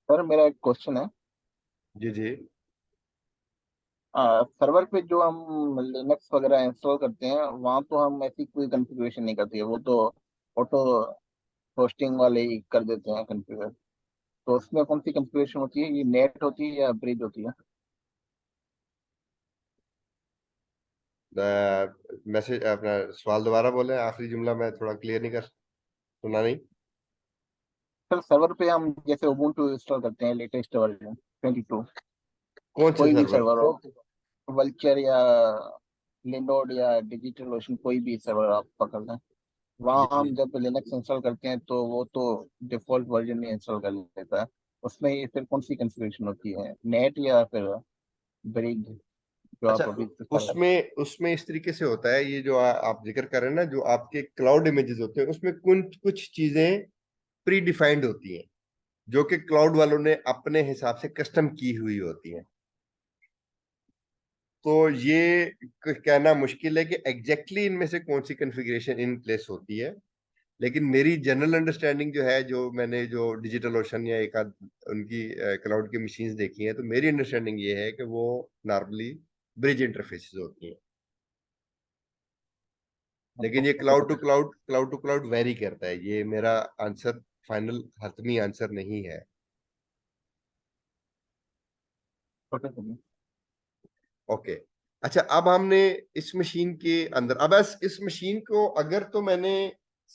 सर मेरा एक क्वेश्चन है। जी जी। सर्वर पे जो हम लिनक्स वगैरह इंस्टॉल करते हैं, वहाँ तो हम ऐसी कोई कॉन्फ़िगरेशन नहीं करते हैं, वो तो ऑटो होस्टिंग वाले ही कर देते हैं कॉन्फ़िगर। तो उसमें कौन सी कॉन्फ़िगरेशन होती है, ये नेट होती है या ब्रिज होती है? मैसेज, अपना सवाल दोबारा बोले, आखिरी जुमला मैं थोड़ा क्लियर नहीं कर सुना नहीं। सर सर्वर पे हम जैसे उबुंटू इंस्टॉल करते हैं, लेटेस्ट वर्जन 22, कौन से कोई भी सर्वर? सर्वर हो, वल्चर या लिनोड या डिजिटल ओशन, कोई भी सर्वर आप पकड़ लें, जी वहाँ जी। हम जब लिनक्स इंस्टॉल करते हैं तो वो तो डिफॉल्ट वर्जन में इंस्टॉल कर लेता है। उसमें ये फिर कौन सी कॉन्फ़िगरेशन होती है, नेट या फिर ब्रिज, जो अच्छा, आप अभी बता रहे हैं? उसमें उसमें इस तरीके से होता है, ये जो आप जिक्र कर रहे हैं ना, जो आपके क्लाउड इमेजेस होते हैं, उसमें कुछ कुछ चीजें प्री डिफाइंड होती हैं, जो कि क्लाउड वालों ने अपने हिसाब से कस्टम की हुई होती हैं। तो ये कहना मुश्किल है कि एग्जैक्टली इनमें से कौन सी कॉन्फ़िगरेशन इन प्लेस होती है, लेकिन मेरी जनरल अंडरस्टैंडिंग जो है, जो मैंने जो डिजिटल ओशन या एक आध उनकी क्लाउड की मशीन्स देखी हैं, तो मेरी अंडरस्टैंडिंग ये है कि वो नॉर्मली ब्रिज इंटरफेसेस होती हैं, लेकिन ये क्लाउड टू क्लाउड वेरी करता है। ये मेरा आंसर फाइनल हतमी आंसर नहीं है। Okay sir. ओके, अच्छा, अब हमने इस मशीन के अंदर, अब इस मशीन को अगर तो मैंने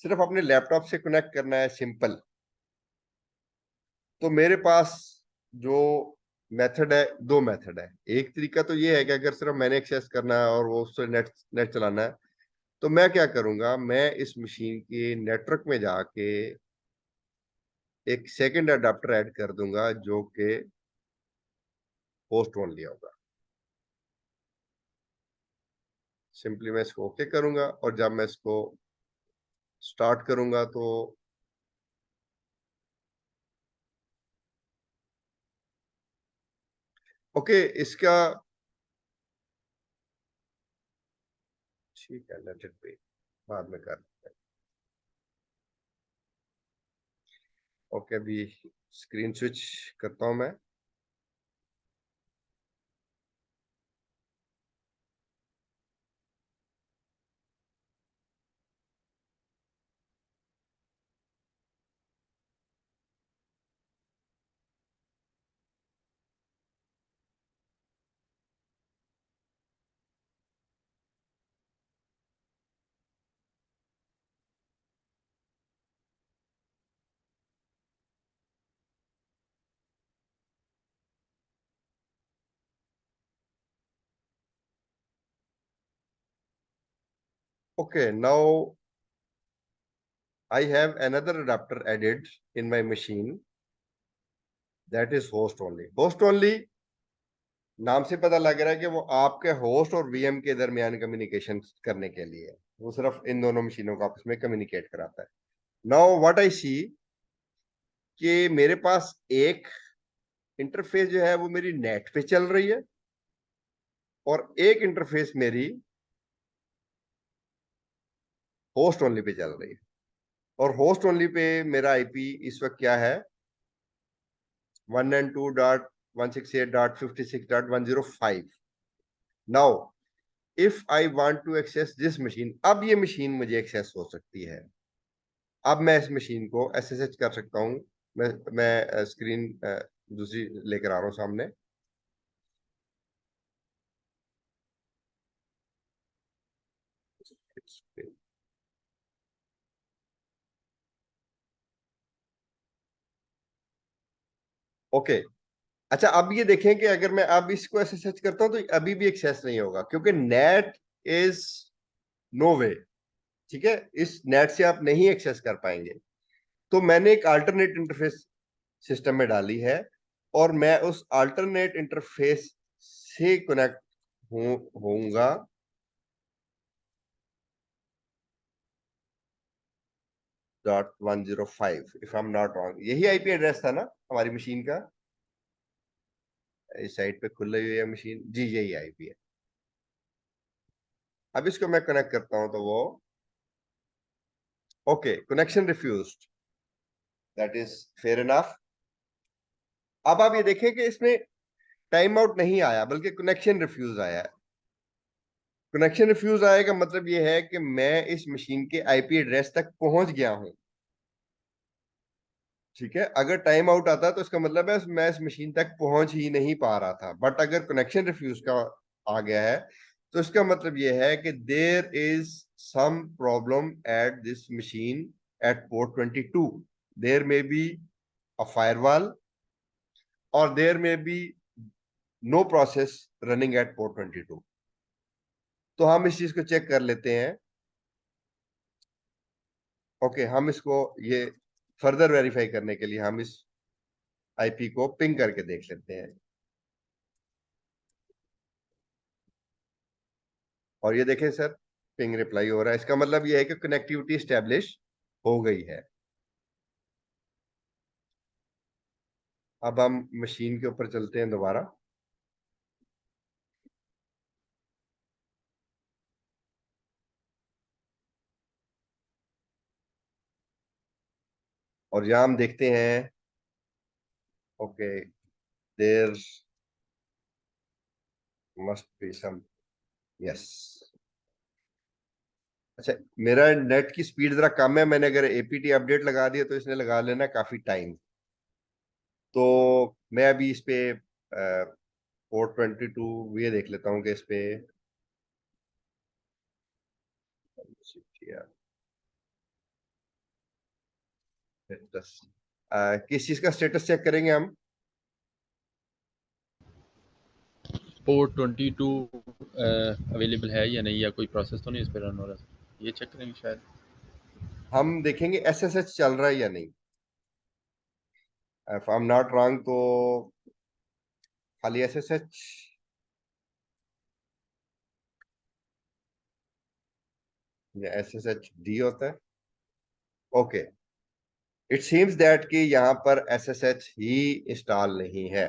सिर्फ अपने लैपटॉप से कनेक्ट करना है सिंपल, तो मेरे पास जो मेथड है, दो मेथड है। एक तरीका तो ये है कि अगर सिर्फ मैंने एक्सेस करना है और वो उससे नेट नेट चलाना है, तो मैं क्या करूंगा, मैं इस मशीन के नेटवर्क में जाके एक सेकंड अडाप्टर ऐड कर दूंगा, जो कि होस्ट ओनली होगा। सिंपली मैं इसको ओके करूंगा, और जब मैं इसको स्टार्ट करूंगा, तो ओके, इसका ठीक है, लेट इट बी, बाद में कर। ओके, अभी स्क्रीन स्विच करता हूं मैं। Okay, now I have another adapter added in my machine, that is host only. Host only नाम से पता लग रहा है कि वो आपके होस्ट और वीएम के दरमियान कम्युनिकेशन करने के लिए है। वो सिर्फ इन दोनों मशीनों को आपस में कम्युनिकेट कराता है। नाउ व्हाट आई सी कि मेरे पास एक इंटरफेस जो है वो मेरी नेट पे चल रही है और एक इंटरफेस मेरी होस्ट ओनली पे चल रही है। और होस्ट ओनली पे मेरा आईपी इस वक्त क्या है, 192.168.56.105। Now if I want to access this machine, अब ये मशीन मुझे एक्सेस हो सकती है। अब मैं इस मशीन को एसएसएच कर सकता हूं। मैं स्क्रीन दूसरी लेकर आ रहा हूं सामने। ओके, अच्छा अब ये देखें कि अगर मैं अब इसको एसएसएच करता हूं तो अभी भी एक्सेस नहीं होगा, क्योंकि नेट इज नो वे। ठीक है, इस नेट से आप नहीं एक्सेस कर पाएंगे। तो मैंने एक अल्टरनेट इंटरफेस सिस्टम में डाली है और मैं उस अल्टरनेट इंटरफेस से कनेक्ट होऊंगा .105 if I am not wrong. यही आईपी एड्रेस था ना हमारी मशीन का? इस साइट पे खुल रही है मशीन जी, यही आईपी है। अब इसको मैं कनेक्ट करता हूं तो वो okay, connection refused, that is fair enough. अब आप ये देखें कि इसमें टाइम आउट नहीं आया बल्कि कनेक्शन रिफ्यूज आया है। कनेक्शन रिफ्यूज आया का मतलब ये है कि मैं इस मशीन के आईपी एड्रेस तक पहुंच गया हूं। ठीक है, अगर टाइम आउट आता तो इसका मतलब है मैं इस मशीन तक पहुंच ही नहीं पा रहा था। बट अगर कनेक्शन रिफ्यूज का आ गया है तो इसका मतलब यह है कि there is some problem at this machine at port 22। There may be a firewall और there may be no process running at port 22। तो हम इस चीज को चेक कर लेते हैं। ओके, हम इसको ये फर्दर वेरीफाई करने के लिए हम इस आईपी को पिंग करके देख लेते हैं। और ये देखें सर, पिंग रिप्लाई हो रहा है। इसका मतलब ये है कि कनेक्टिविटी स्टैब्लिश हो गई है। अब हम मशीन के ऊपर चलते हैं दोबारा। और यहां हम देखते हैं okay, there must be some, yes. अच्छा, मेरा नेट की स्पीड जरा कम है। मैंने अगर एपीटी अपडेट लगा दिया तो इसने लगा लेना काफी टाइम। तो मैं अभी इस पे पोर्ट 22 ये देख लेता हूँ कि इस पे स्टेटस किस चीज का स्टेटस चेक करेंगे हम? पोर्ट 22 अवेलेबल है या नहीं, या कोई प्रोसेस तो नहीं इस पर रन हो रहा, ये चेक करेंगे शायद। हम देखेंगे एसएसएच चल रहा है या नहीं। If I am not wrong तो खाली एसएसएच या एसएसएच डी होता है। ओके, इट सीम्स दैट कि यहाँ पर एसएसएच ही इंस्टॉल नहीं है।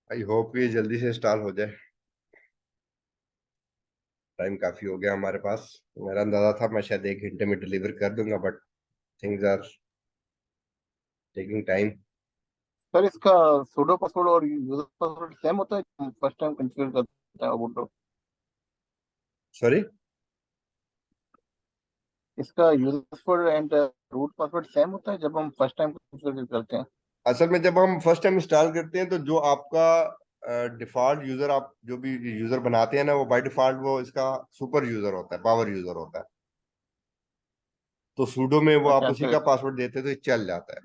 आई होप ये जल्दी से इंस्टॉल हो जाए। टाइम काफी हो गया हमारे पास। मेरा अंदाजा था मैं शायद 1 घंटे में डिलीवर कर दूंगा, but things are taking time. Sir इसका सूडो पासवर्ड और यूजर पासवर्ड सेम होता है फर्स्ट टाइम कॉन्फ़िगर करते हैं उबुंटू? सॉरी, इसका user password and root password same होता है जब हम फर्स्ट टाइम कॉन्फ़िगर करते हैं? असल में जब हम फर्स्ट टाइम इंस्टॉल करते हैं तो जो आपका डिफॉल्ट यूजर, आप जो भी यूजर बनाते हैं ना, वो बाय डिफॉल्ट वो इसका सुपर यूजर होता है, पावर यूजर होता है। तो सूडो में वो आप अच्छा उसी तो का पासवर्ड देते हैं तो ये चल जाता है।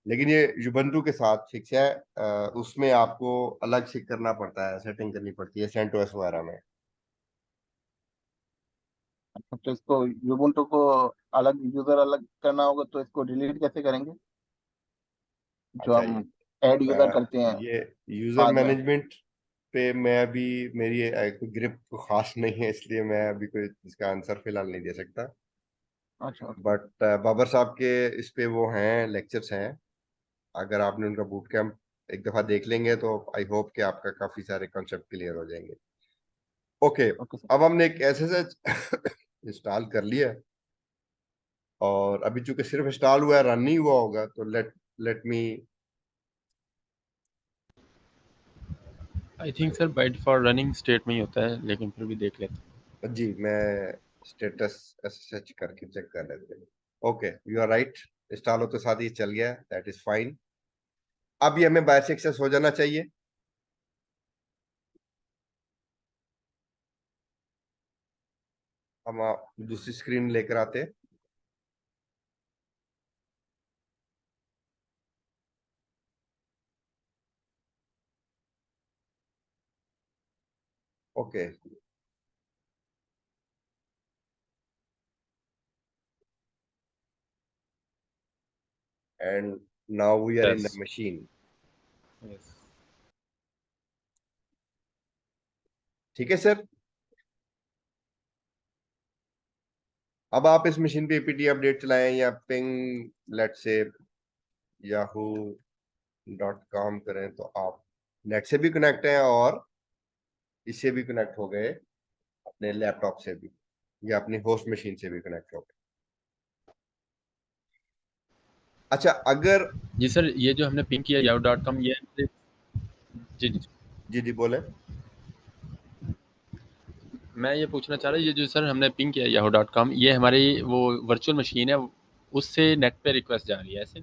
लेकिन ये युबंटू के साथ फिक्स है, उसमें आपको अलग से करना पड़ता है, सेटिंग करनी पड़ती है सेंटोस वगैरह में। तो इसको यूबुंटू को अलग यूजर अलग करना होगा, तो इसको डिलीट कैसे करेंगे जो अच्छा, हम ऐड यूजर करते हैं ये यूजर बाद में? मैनेजमेंट पे मैं अभी, मेरी कोई ग्रिप खास नहीं है, इसलिए मैं अभी कोई इसका आंसर फिलहाल नहीं दे सकता। अच्छा ओके। बट बाबर साहब के इस पे वो हैं, लेक्चर्स हैं। अगर आपने उनका बूट कैंप एक दफा देख लेंगे तो आई होप कि आपका काफी सारे कॉन्सेप्ट क्लियर हो जाएंगे। Okay, okay sir. अब हमने एक एसएसएच इंस्टॉल कर लिया है, और अभी चूंकि सिर्फ इंस्टॉल हुआ है, रन नहीं हुआ होगा, तो let me. I think sir by default running state में ही होता है, लेकिन फिर भी देख लेते हैं। जी, मैं स्टेटस एसएसएच करके चेक कर लेते हैं। Okay, you are right, install होते साथ ही चल गया, दैट इज फाइन। अब ये हमें बाहर से एक्सेस हो जाना चाहिए। हम दूसरी स्क्रीन लेकर आते हैं। Okay, and now we are in the yes machine. Yes. ठीक है सर, अब आप इस मशीन पे एपीटी अपडेट चलाएं या पिंग लेट से yahoo.com करें, तो आप नेट से भी कनेक्ट हैं और इससे भी कनेक्ट हो गए, अपने लैपटॉप से भी या अपनी होस्ट मशीन से भी कनेक्ट हो गए। अच्छा, अगर जी सर, ये जो हमने पिंक किया yahoo.com, ये जी जी, जी जी बोले। मैं ये पूछना चाह रहा, ये जो सर हमने पिंग किया yahoo.com, ये हमारी वो वर्चुअल मशीन है, उससे नेट पे रिक्वेस्ट जा रही है ऐसे?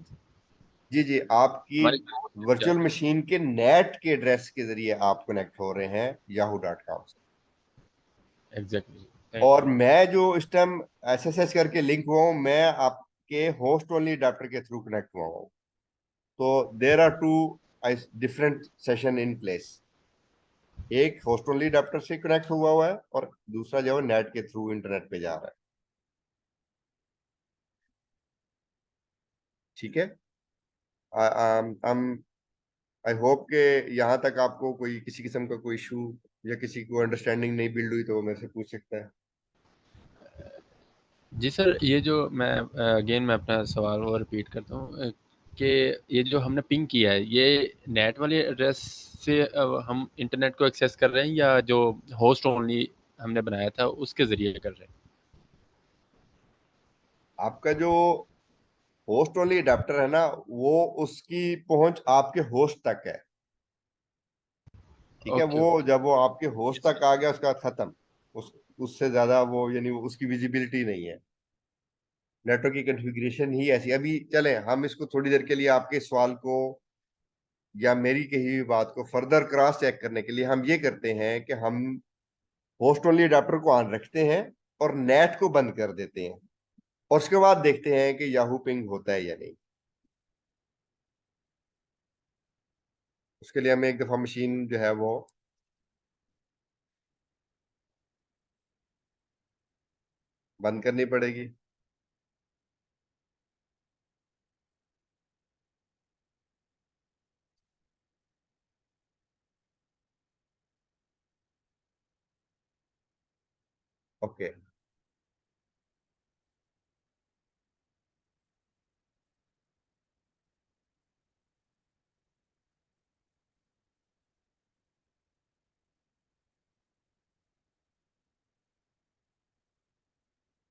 जी जी, आपकी हमारे जा वर्चुअल रही मशीन के नेट के एड्रेस के जरिए आप कनेक्ट हो रहे हैं yahoo.com से। है एग्जैक्टली। थैंक और यू। मैं जो इस टाइम एसएसएच करके लिंक हुआ हूँ, मैं आपके होस्ट ओनली अडाप्टर के थ्रू कनेक्ट हुआ हूँ। तो there are two different session in place. एक होस्ट ओनली अडाप्टर से कनेक्ट हुआ है और दूसरा जो है नेट के थ्रू इंटरनेट पे जा रहा है। ठीक है, आई होप के यहाँ तक आपको कोई किसी किस्म का कोई इशू या किसी को अंडरस्टैंडिंग नहीं बिल्ड हुई तो वो मेरे से पूछ सकता है। जी सर, ये जो मैं अगेन मैं अपना सवाल और रिपीट करता हूँ कि ये जो हमने पिंग किया है, ये नेट वाले एड्रेस से हम इंटरनेट को एक्सेस कर रहे हैं, या जो होस्ट ओनली हमने बनाया था उसके ज़रिए कर रहे हैं? आपका जो होस्ट ओनली अडाप्टर है ना, वो उसकी पहुंच आपके होस्ट तक है। ठीक है, ओके वो ओके। जब वो आपके होस्ट तक आ गया उसका खत्म, उस उससे ज्यादा वो, यानी उसकी विजिबिलिटी नहीं है। नेटवर्क की कॉन्फ़िगरेशन ही ऐसी। अभी चलें हम इसको थोड़ी देर के लिए आपके सवाल को या मेरी कही हुई बात को फर्दर क्रॉस चेक करने के लिए हम ये करते हैं कि हम होस्ट ओनली अडाप्टर को ऑन रखते हैं और नेट को बंद कर देते हैं, और उसके बाद देखते हैं कि याहू पिंग होता है या नहीं। उसके लिए हमें एक दफा मशीन जो है वो बंद करनी पड़ेगी। ओके,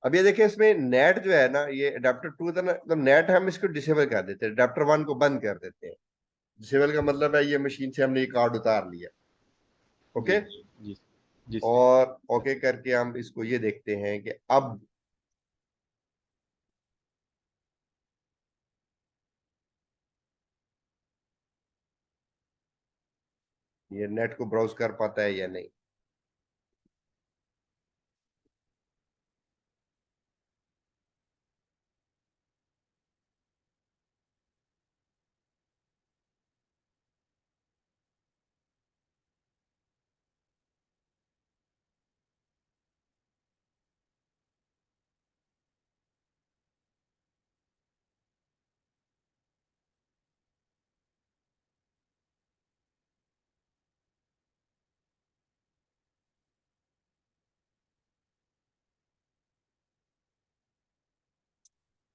अब ये देखिए, इसमें नेट जो है ना, ये अडाप्टर 2 था ना, तो नेट हम इसको डिसेबल कर देते हैं, अडाप्टर 1 को बंद कर देते हैं। डिसेबल का मतलब है ये मशीन से हमने ये कार्ड उतार लिया। जी ओके, जी जी सर। और ओके करके हम इसको ये देखते हैं कि अब ये नेट को ब्राउज कर पाता है या नहीं।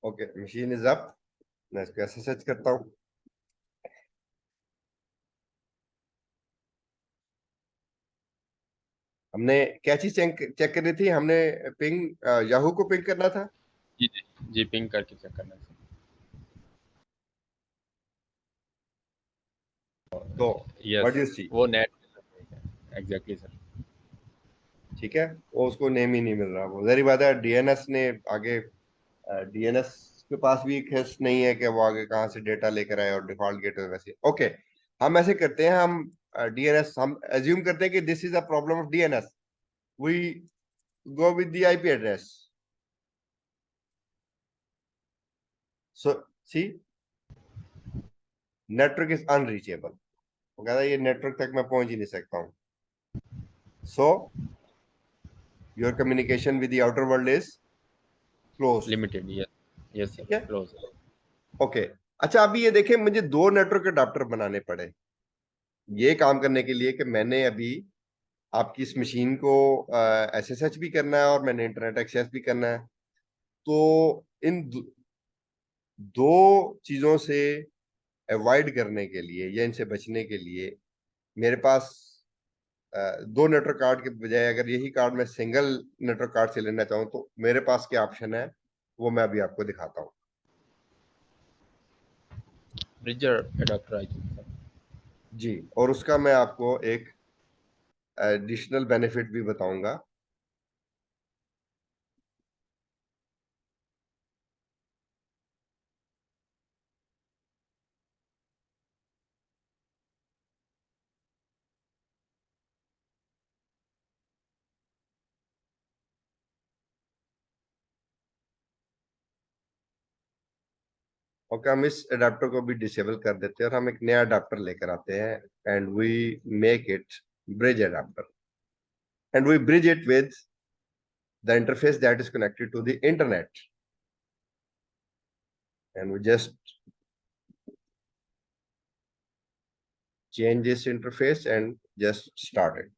Okay, machine is up. मैं इसको ऐसे सर्च करता हूँ। हमने क्या चीज चेक चेक करनी थी? हमने पिंग याहू को पिंग करना था। जी जी जी, पिंग करके चेक करना है तो sir. What yes, you see, वो नेट एग्जैक्टली सर। ठीक है, वो उसको नेम ही नहीं मिल रहा। वो जहरी बात है, डीएनएस ने आगे, डीएनएस के पास भी एक हिस्स नहीं है कि वो आगे कहाँ से डेटा लेकर आए, और डिफॉल्ट गेटवे वैसे। ओके, हम ऐसे करते हैं, हम डीएनएस हम एज्यूम करते हैं कि this is a problem of DNS. We go with the IP address. So see, network is unreachable. वो कहता है ये नेटवर्क तक मैं पहुंच ही नहीं सकता हूँ। So your communication with the outer world is close. Limited, yes yes ठीक सर, है, क्लोज। ओके। अच्छा, अभी ये देखें, मुझे दो नेटवर्क अडाप्टर बनाने पड़े ये काम करने के लिए कि मैंने अभी आपकी इस मशीन को एसएसएच भी करना है और मैंने इंटरनेट एक्सेस भी करना है। तो इन दो चीजों से अवॉइड करने के लिए या इनसे बचने के लिए मेरे पास दो नेटवर्क कार्ड के बजाय अगर यही कार्ड मैं सिंगल नेटवर्क कार्ड से लेना चाहूँ तो मेरे पास क्या ऑप्शन है, वो मैं अभी आपको दिखाता हूँ। Bridger adapter I think sir. जी, और उसका मैं आपको एक एडिशनल बेनिफिट भी बताऊंगा। ओके, हम इस अडाप्टर को भी डिसेबल कर देते हैं और हम एक नया अडाप्टर लेकर आते हैं and we make it bridge adapter and we bridge it with the interface that is connected to the internet, and we just change this interface and just start it.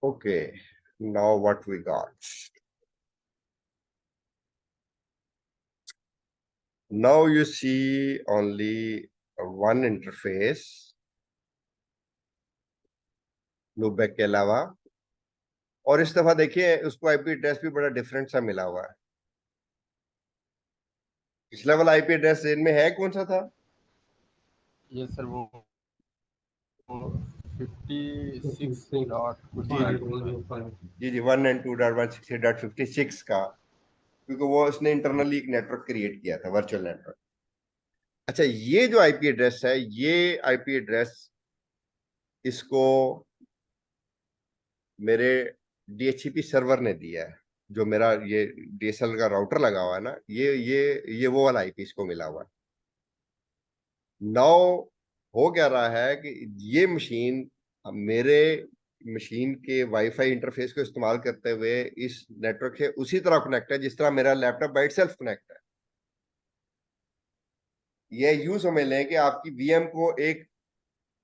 Okay, now what we got? Now you see only one interface loopback के अलावा, और इस दफा देखिए उसको IP address भी बड़ा different सा मिला हुआ है। पिछला वाला आईपी एड्रेस इनमें है कौन सा था? यस सर, वो 56 डॉट कुछ जी जी जी जी 192.168.56 का, क्योंकि वो उसने इंटरनली एक नेटवर्क क्रिएट किया था, वर्चुअल नेटवर्क। अच्छा, ये जो आईपी एड्रेस है, ये आईपी एड्रेस इसको मेरे डीएचसीपी सर्वर ने दिया है। जो मेरा ये डीएसएल का राउटर लगा हुआ है ना, ये वो वाला आईपी इसको मिला हुआ है। नाउ हो क्या रहा है कि ये मशीन मेरे मशीन के वाईफाई इंटरफेस को इस्तेमाल करते हुए इस नेटवर्क से उसी तरह कनेक्ट है जिस तरह मेरा लैपटॉप बाई सेल्फ कनेक्ट है। ये यूं समझ लें कि आपकी वीएम को एक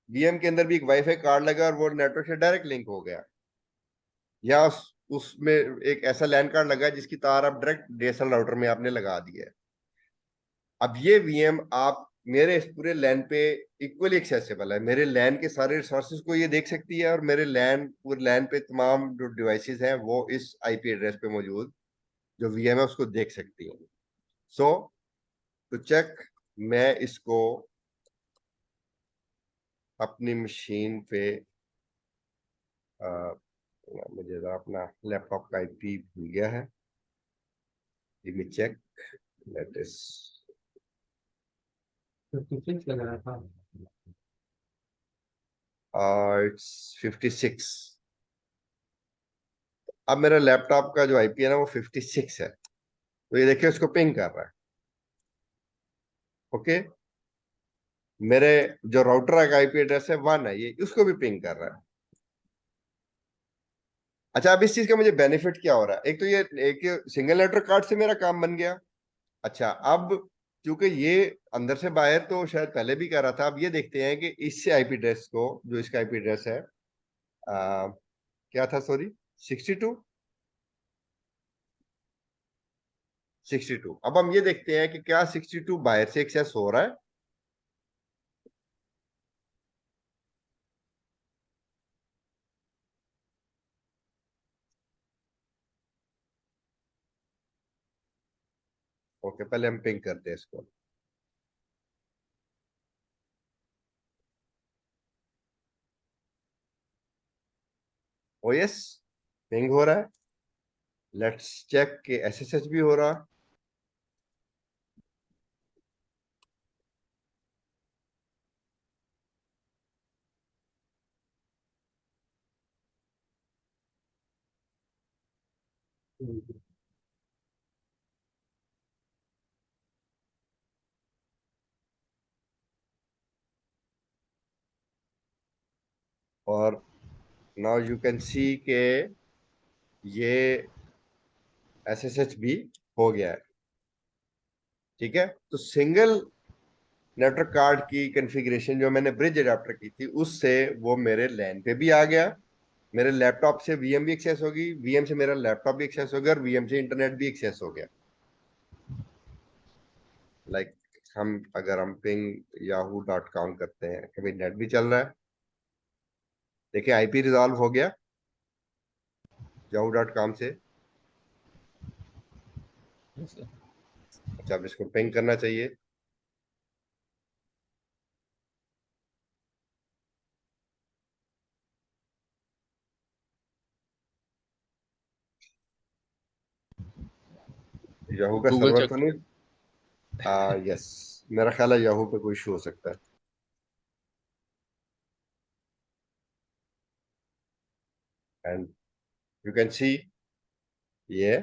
वीएम के अंदर भी एक वाईफाई कार्ड लगा और वो नेटवर्क से डायरेक्ट लिंक हो गया, या उसमें एक ऐसा लैन कार्ड लगा जिसकी तार आप डायरेक्ट डीएसएल राउटर में आपने लगा दी है। अब ये वीएम आप मेरे इस पूरे लैन पे इक्वली एक्सेसिबल है, मेरे लैन के सारे रिसोर्सेज को ये देख सकती है और मेरे लैन पूरे लैन पे तमाम जो डिवाइसेस हैं वो इस आईपी एड्रेस पे मौजूद जो वीएम है उसको देख सकती हैं। सो टू चेक, मैं इसको अपनी मशीन पे मुझे जरा अपना लैपटॉप का आईपी भूल गया है, लेट मी चेक, लेट इस 56 लग रहा था। इट्स 56। अब मेरा लैपटॉप का जो आईपी है ना वो 56 है, तो ये देखिए उसको पिंग कर रहा है। ओके, मेरे जो राउटर का आईपी एड्रेस है 1 है, ये उसको भी पिंग कर रहा है। अच्छा, अब इस चीज का मुझे बेनिफिट क्या हो रहा है? एक तो ये एक सिंगल नेटवर्क कार्ड से मेरा काम बन गया। अच्छा, अब क्योंकि ये अंदर से बाहर तो शायद पहले भी कर रहा था, अब ये देखते हैं कि इससे आईपी एड्रेस को, जो इसका आईपी एड्रेस है क्या था, सॉरी, 62 62। अब हम ये देखते हैं कि क्या 62 बाहर से एक्सेस हो रहा है। ओके, पहले हम पिंग करते हैं इसको। ओ यस, पिंग हो रहा है। लेट्स चेक कि एसएसएच भी हो रहा है। और नाउ यू कैन सी के ये एसएसएच भी हो गया है। ठीक है, तो सिंगल नेटवर्क कार्ड की कॉन्फ़िगरेशन जो मैंने ब्रिज अडेप्टर की थी उससे वो मेरे लैन पे भी आ गया, मेरे लैपटॉप से वीएम भी एक्सेस होगी, वीएम से मेरा लैपटॉप भी एक्सेस हो गया और वीएम से इंटरनेट भी एक्सेस हो गया। लाइक अगर हम पिंग yahoo.com करते हैं, कभी नेट भी चल रहा है, देखिए आईपी रिजॉल्व हो गया yahoo.com से। अच्छा, अब इसको पिंग करना चाहिए। याहू का गूगल सर्वर चेक तो नहीं? यस, मेरा ख्याल है याहू पे कोई इशू हो सकता है। एंड यू कैन सी ये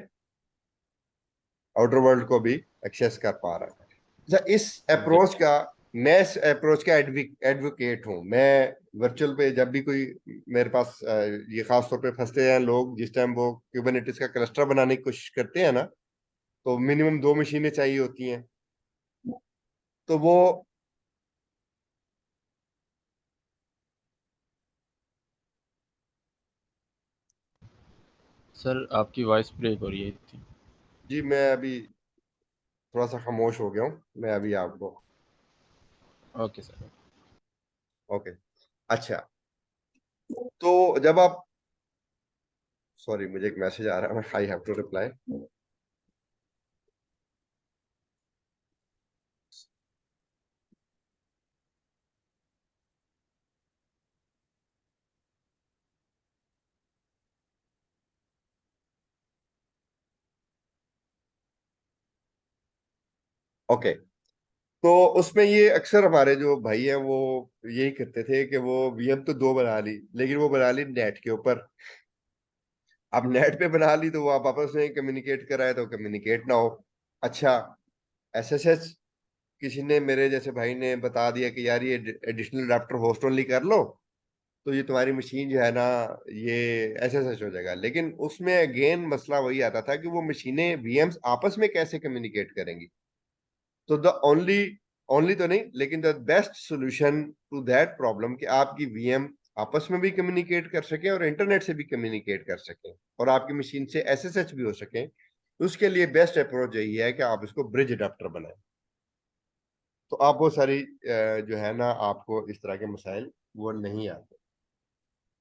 आउटर वर्ल्ड को भी एक्सेस कर पा रहा है। अच्छा, इस अप्रोच का, मैं इस अप्रोच का एडवोकेट हूँ। मैं वर्चुअल पे जब भी कोई मेरे पास ये खास तौर पे फंसते हैं लोग, जिस टाइम वो क्यूबरनेटिस का क्लस्टर बनाने की कोशिश करते हैं ना, तो मिनिमम 2 मशीनें चाहिए होती हैं। तो वो सर आपकी वॉइस ब्रेक हो रही थी। जी, मैं अभी थोड़ा सा खामोश हो गया हूँ, मैं अभी आपको, ओके सर। ओके। अच्छा, तो जब आप, सॉरी मुझे एक मैसेज आ रहा है, I have to reply. Okay, तो उसमें ये अक्सर हमारे जो भाई हैं वो यही करते थे कि वो वीएम तो 2 बना ली, लेकिन वो बना ली नेट के ऊपर। अब नेट पे बना ली तो वो आप आपस में कम्युनिकेट कराए तो कम्युनिकेट ना हो। अच्छा, एसएसएच किसी ने, मेरे जैसे भाई ने बता दिया कि यार ये एडिशनल अडाप्टर होस्ट ओनली कर लो, तो ये तुम्हारी मशीन जो है ना ये एसएसएच हो जाएगा। लेकिन उसमें अगेन मसला वही आता था कि वो मशीनें वीएम्स आपस में कैसे कम्युनिकेट करेंगी। तो द ओनली ओनली तो नहीं, लेकिन the best solution to that problem कि आपकी वीएम आपस में भी कम्युनिकेट कर सकें और इंटरनेट से भी कम्युनिकेट कर सकें और आपकी मशीन से एसएसएच भी हो सके, उसके लिए बेस्ट अप्रोच यही है कि आप इसको ब्रिज अडाप्टर बनाएं। तो आप वो सारी जो है ना आपको इस तरह के मसाइल वो नहीं आते।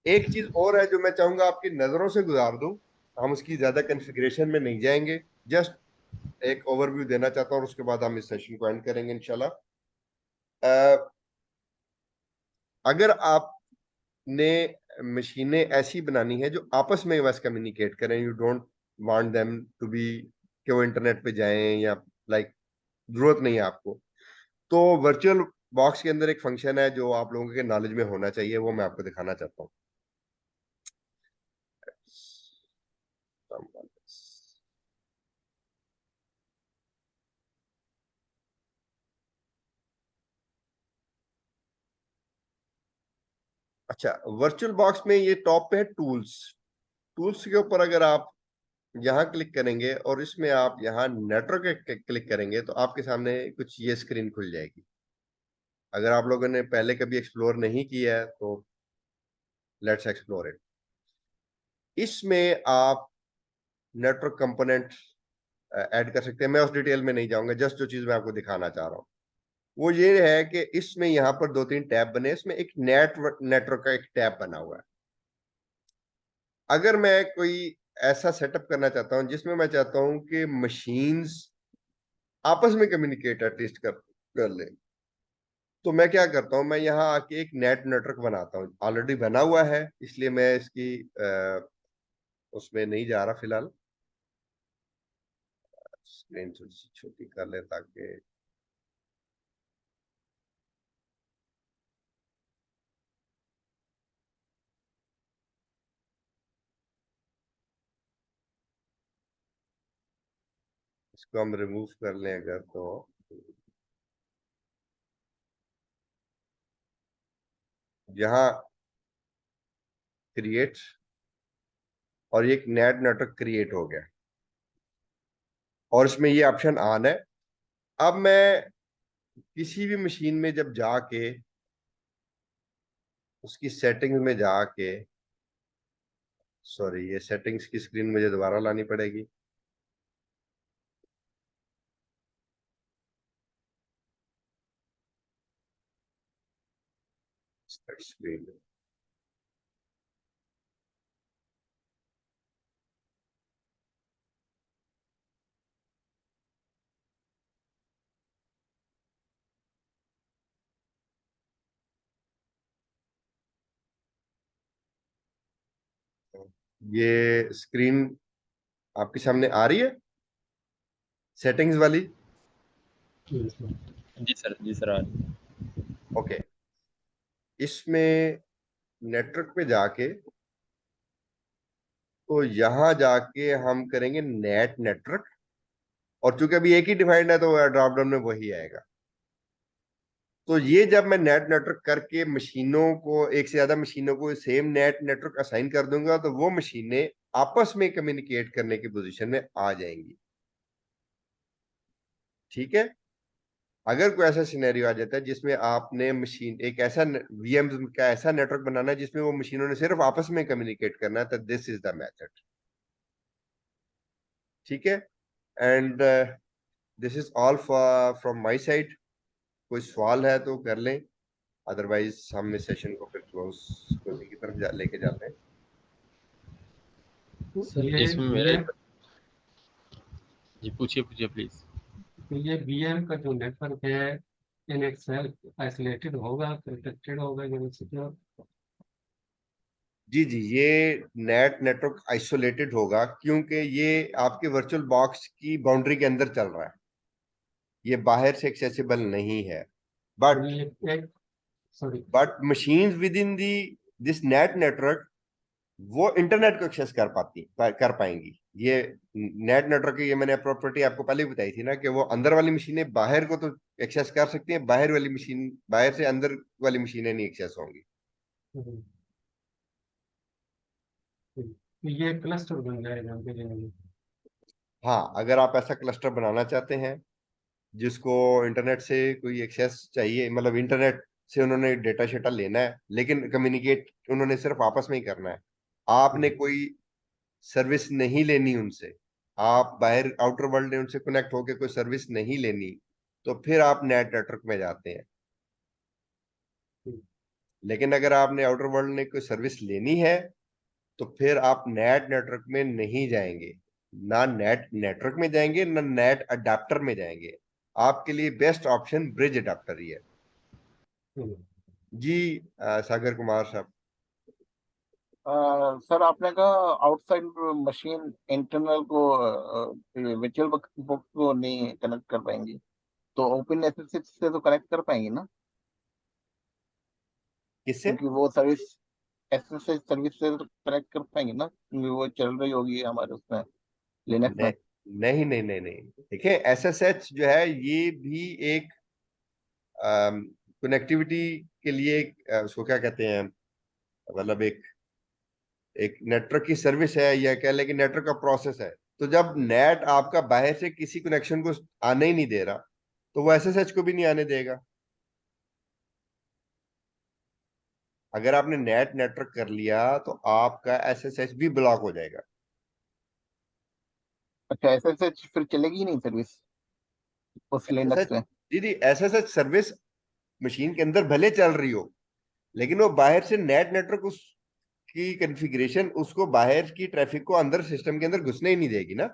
एक चीज और है जो मैं चाहूंगा आपकी नजरों से गुजार दूं, हम उसकी ज्यादा कॉन्फ़िगरेशन में नहीं जाएंगे, जस्ट एक ओवरव्यू देना चाहता हूं और उसके बाद हम इस सेशन को एंड करेंगे इंशाल्लाह। अगर आपने मशीनें ऐसी बनानी है जो आपस में बस कम्युनिकेट करें, you don't want them to be कि वो इंटरनेट पे जाएं या लाइक जरूरत नहीं है आपको, तो वर्चुअल बॉक्स के अंदर एक फंक्शन है जो आप लोगों के नॉलेज में होना चाहिए, वो मैं आपको दिखाना चाहता हूँ। अच्छा, वर्चुअल बॉक्स में ये टॉप पे है टूल्स। टूल्स के ऊपर अगर आप यहाँ क्लिक करेंगे और इसमें आप यहाँ नेटवर्क क्लिक करेंगे तो आपके सामने कुछ ये स्क्रीन खुल जाएगी। अगर आप लोगों ने पहले कभी एक्सप्लोर नहीं किया है तो लेट्स एक्सप्लोर इट। इसमें आप नेटवर्क कंपोनेंट ऐड कर सकते हैं। मैं उस डिटेल में नहीं जाऊंगा, जस्ट जो चीज मैं आपको दिखाना चाह रहा हूँ वो ये है कि इसमें यहाँ पर 2-3 टैब बने, इसमें एक नेटवर्क का एक टैब बना हुआ है। अगर मैं कोई ऐसा सेटअप करना चाहता हूं जिसमें मैं चाहता हूं कि मशीन्स आपस में कम्युनिकेट एटलीस्ट कर ले, तो मैं क्या करता हूं, मैं यहाँ आके एक नेटवर्क बनाता हूँ। ऑलरेडी बना हुआ है इसलिए मैं इसकी उसमें नहीं जा रहा फिलहाल। स्क्रीन थोड़ी सी छोटी कर ले ताकि इसको हम रिमूव कर लें अगर तो। यहाँ क्रिएट और एक नेटवर्क क्रिएट हो गया और इसमें ये ऑप्शन ऑन है। अब मैं किसी भी मशीन में जब जाके उसकी सेटिंग्स में जाके, सॉरी ये सेटिंग्स की स्क्रीन मुझे दोबारा लानी पड़ेगी। स्क्रीन ये स्क्रीन आपके सामने आ रही है सेटिंग्स वाली? जी सर आ रही है। ओके, इसमें नेटवर्क पे जाके तो यहां जाके हम करेंगे नेटवर्क, और चूंकि अभी एक ही डिफाइंड है तो ड्रॉप डाउन में वही आएगा। तो ये जब मैं नेटवर्क करके मशीनों को, एक से ज्यादा मशीनों को सेम नेटवर्क असाइन कर दूंगा तो वो मशीनें आपस में कम्युनिकेट करने की पोजीशन में आ जाएंगी। ठीक है, अगर कोई ऐसा सिनेरियो आ जाता है जिसमें आपने मशीन एक ऐसा वीएम का ऐसा नेटवर्क बनाना है जिसमें वो मशीनों ने सिर्फ आपस में कम्युनिकेट करना है, तो दिस इज द मेथड। ठीक है, and this is all from my side. कोई सवाल है तो कर लें, अदरवाइज हम इस सेशन को फिर क्लोजिंग की तरफ लेके जाते हैं। सर ये इसमें मेरा VM जी पूछिए प्लीज। तो ये VM का जो नेटवर्क है इन itself आइसोलेटेड होगा, प्रोटेक्टेड होगा, या सिक्योर? जी जी, ये नेटवर्क आइसोलेटेड होगा क्योंकि ये आपके वर्चुअल बॉक्स की बाउंड्री के अंदर चल रहा है, ये बाहर से एक्सेसिबल नहीं है। और बट ये एक sorry but machines within the this network वो इंटरनेट को एक्सेस कर पाएंगी। ये नेट नेटवर्क की ये मैंने प्रॉपर्टी आपको पहले भी बताई थी ना, कि वो अंदर वाली मशीनें बाहर को तो एक्सेस कर सकती हैं, बाहर से अंदर वाली मशीनें नहीं एक्सेस होंगी। हम्म, तो ये क्लस्टर बन जाएगा उनके लिए। हाँ, अगर आप ऐसा क्लस्टर बनाना चाहते हैं जिसको इंटरनेट से कोई एक्सेस चाहिए, मतलब इंटरनेट से उन्होंने डेटा शेटा लेना है, लेकिन कम्युनिकेट उन्होंने सिर्फ आपस में ही करना है, आपने कोई सर्विस नहीं लेनी उनसे, आप बाहर आउटर वर्ल्ड ने उनसे कनेक्ट होकर कोई सर्विस नहीं लेनी, तो फिर आप नेट नेटवर्क में जाते हैं। लेकिन अगर आपने आउटर वर्ल्ड ने कोई सर्विस लेनी है तो फिर आप नेट नेटवर्क में नहीं जाएंगे, ना नेट नेटवर्क में जाएंगे, ना नेट अडाप्टर में जाएंगे। आपके लिए बेस्ट ऑप्शन ब्रिज अडाप्टर ही है। जी सागर कुमार साहब। सर आपने कहा आउटसाइड मशीन इंटरनल को वर्चुअल बुक को नहीं कनेक्ट कर पाएंगी, तो ओपन एसएसएच से तो कनेक्ट कर पाएंगी ना, किससे? क्योंकि वो सर्विस एसएसएच सर्विस से तो कनेक्ट कर पाएंगी ना, क्योंकि वो चल रही होगी हमारे उसमें लिनक्स में। नहीं नहीं नहीं नहीं, देखिए एसएसएच जो है ये भी एक कनेक्टिविटी के लिए उसको क्या कहते हैं, मतलब एक एक नेटवर्क की सर्विस है, या कह लें कि नेटवर्क का प्रोसेस है। तो जब नेट आपका बाहर से किसी कनेक्शन को आने ही नहीं दे रहा, तो वो एसएसएच को भी नहीं आने देगा। अगर आपने नेट नेटवर्क कर लिया तो आपका एसएसएच भी ब्लॉक हो जाएगा। अच्छा, एसएसएच फिर चलेगी ही नहीं सर्विस उस लिनक्स एसएसएच, में। दीदी एसएसएच सर्विस मशीन के अंदर भले चल रही हो, लेकिन वो बाहर से नेट नेटवर्क उसकी कॉन्फ़िगरेशन उसको बाहर की ट्रैफिक को अंदर सिस्टम के अंदर घुसने ही नहीं देगी ना।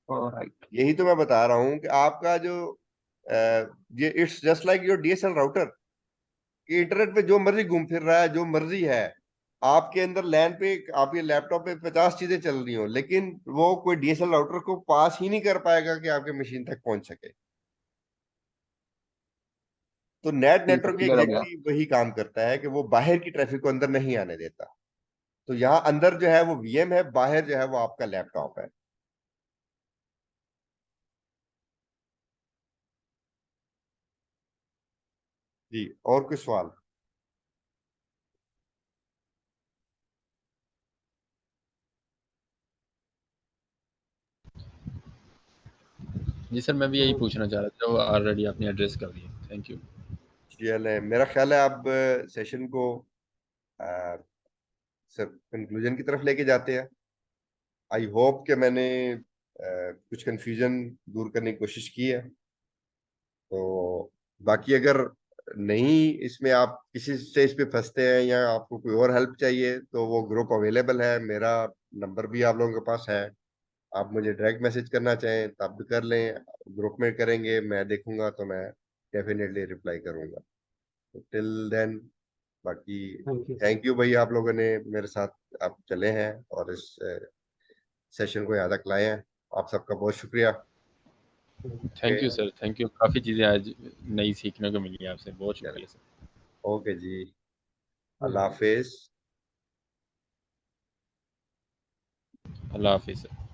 राइट। यही तो मैं बता रहा हूँ कि आपका जो ये it's just like your DSL router, कि इंटरनेट पे जो मर्जी घूम फिर रहा है, जो मर्जी है, आपके अंदर लैन पे आपके लैपटॉप पे 50 चीजें चल रही हो, लेकिन वो कोई डीएसएल राउटर को पास ही नहीं कर पाएगा कि आपके मशीन तक पहुंच सके। तो नेट ठीक है, नेटवर्क क्लियर हो गया। एग्जैक्टली वही काम करता है कि वो बाहर की ट्रैफिक को अंदर नहीं आने देता। तो यहाँ अंदर जो है वो वीएम है, बाहर जो है वो आपका लैपटॉप है। जी, और कोई सवाल? जी सर, मैं भी यही पूछना चाह रहा था, वो ऑलरेडी आपने एड्रेस कर दिया। Thank you. चलिए, मेरा ख्याल है अब सेशन को सर कंक्लूजन की तरफ लेके जाते हैं। आई होप कि मैंने कुछ कंफ्यूजन दूर करने की कोशिश की है। तो बाकी अगर नहीं इसमें आप किसी स्टेज पे फंसते हैं या आपको कोई और हेल्प चाहिए, तो वो ग्रुप अवेलेबल है, मेरा नंबर भी आप लोगों के पास है। आप मुझे डायरेक्ट मैसेज करना चाहें तो आप भी कर लें, ग्रुप में करेंगे, मैं देखूंगा तो मैं डेफिनेटली रिप्लाई करूंगा। तो टिल देन, बाकी थैंक यू। थैंक यू भाई, आप लोगों ने मेरे साथ आप चले हैं और इस सेशन को यहाँ तक लाए हैं। आप सबका बहुत शुक्रिया। Thank you okay, sir, thank you. काफ़ी चीज़ें आज नई सीखने को मिली आपसे। बहुत शुक्रिया सर। ओके जी, अल्लाह हाफिज। अल्लाह हाफिज़ सर।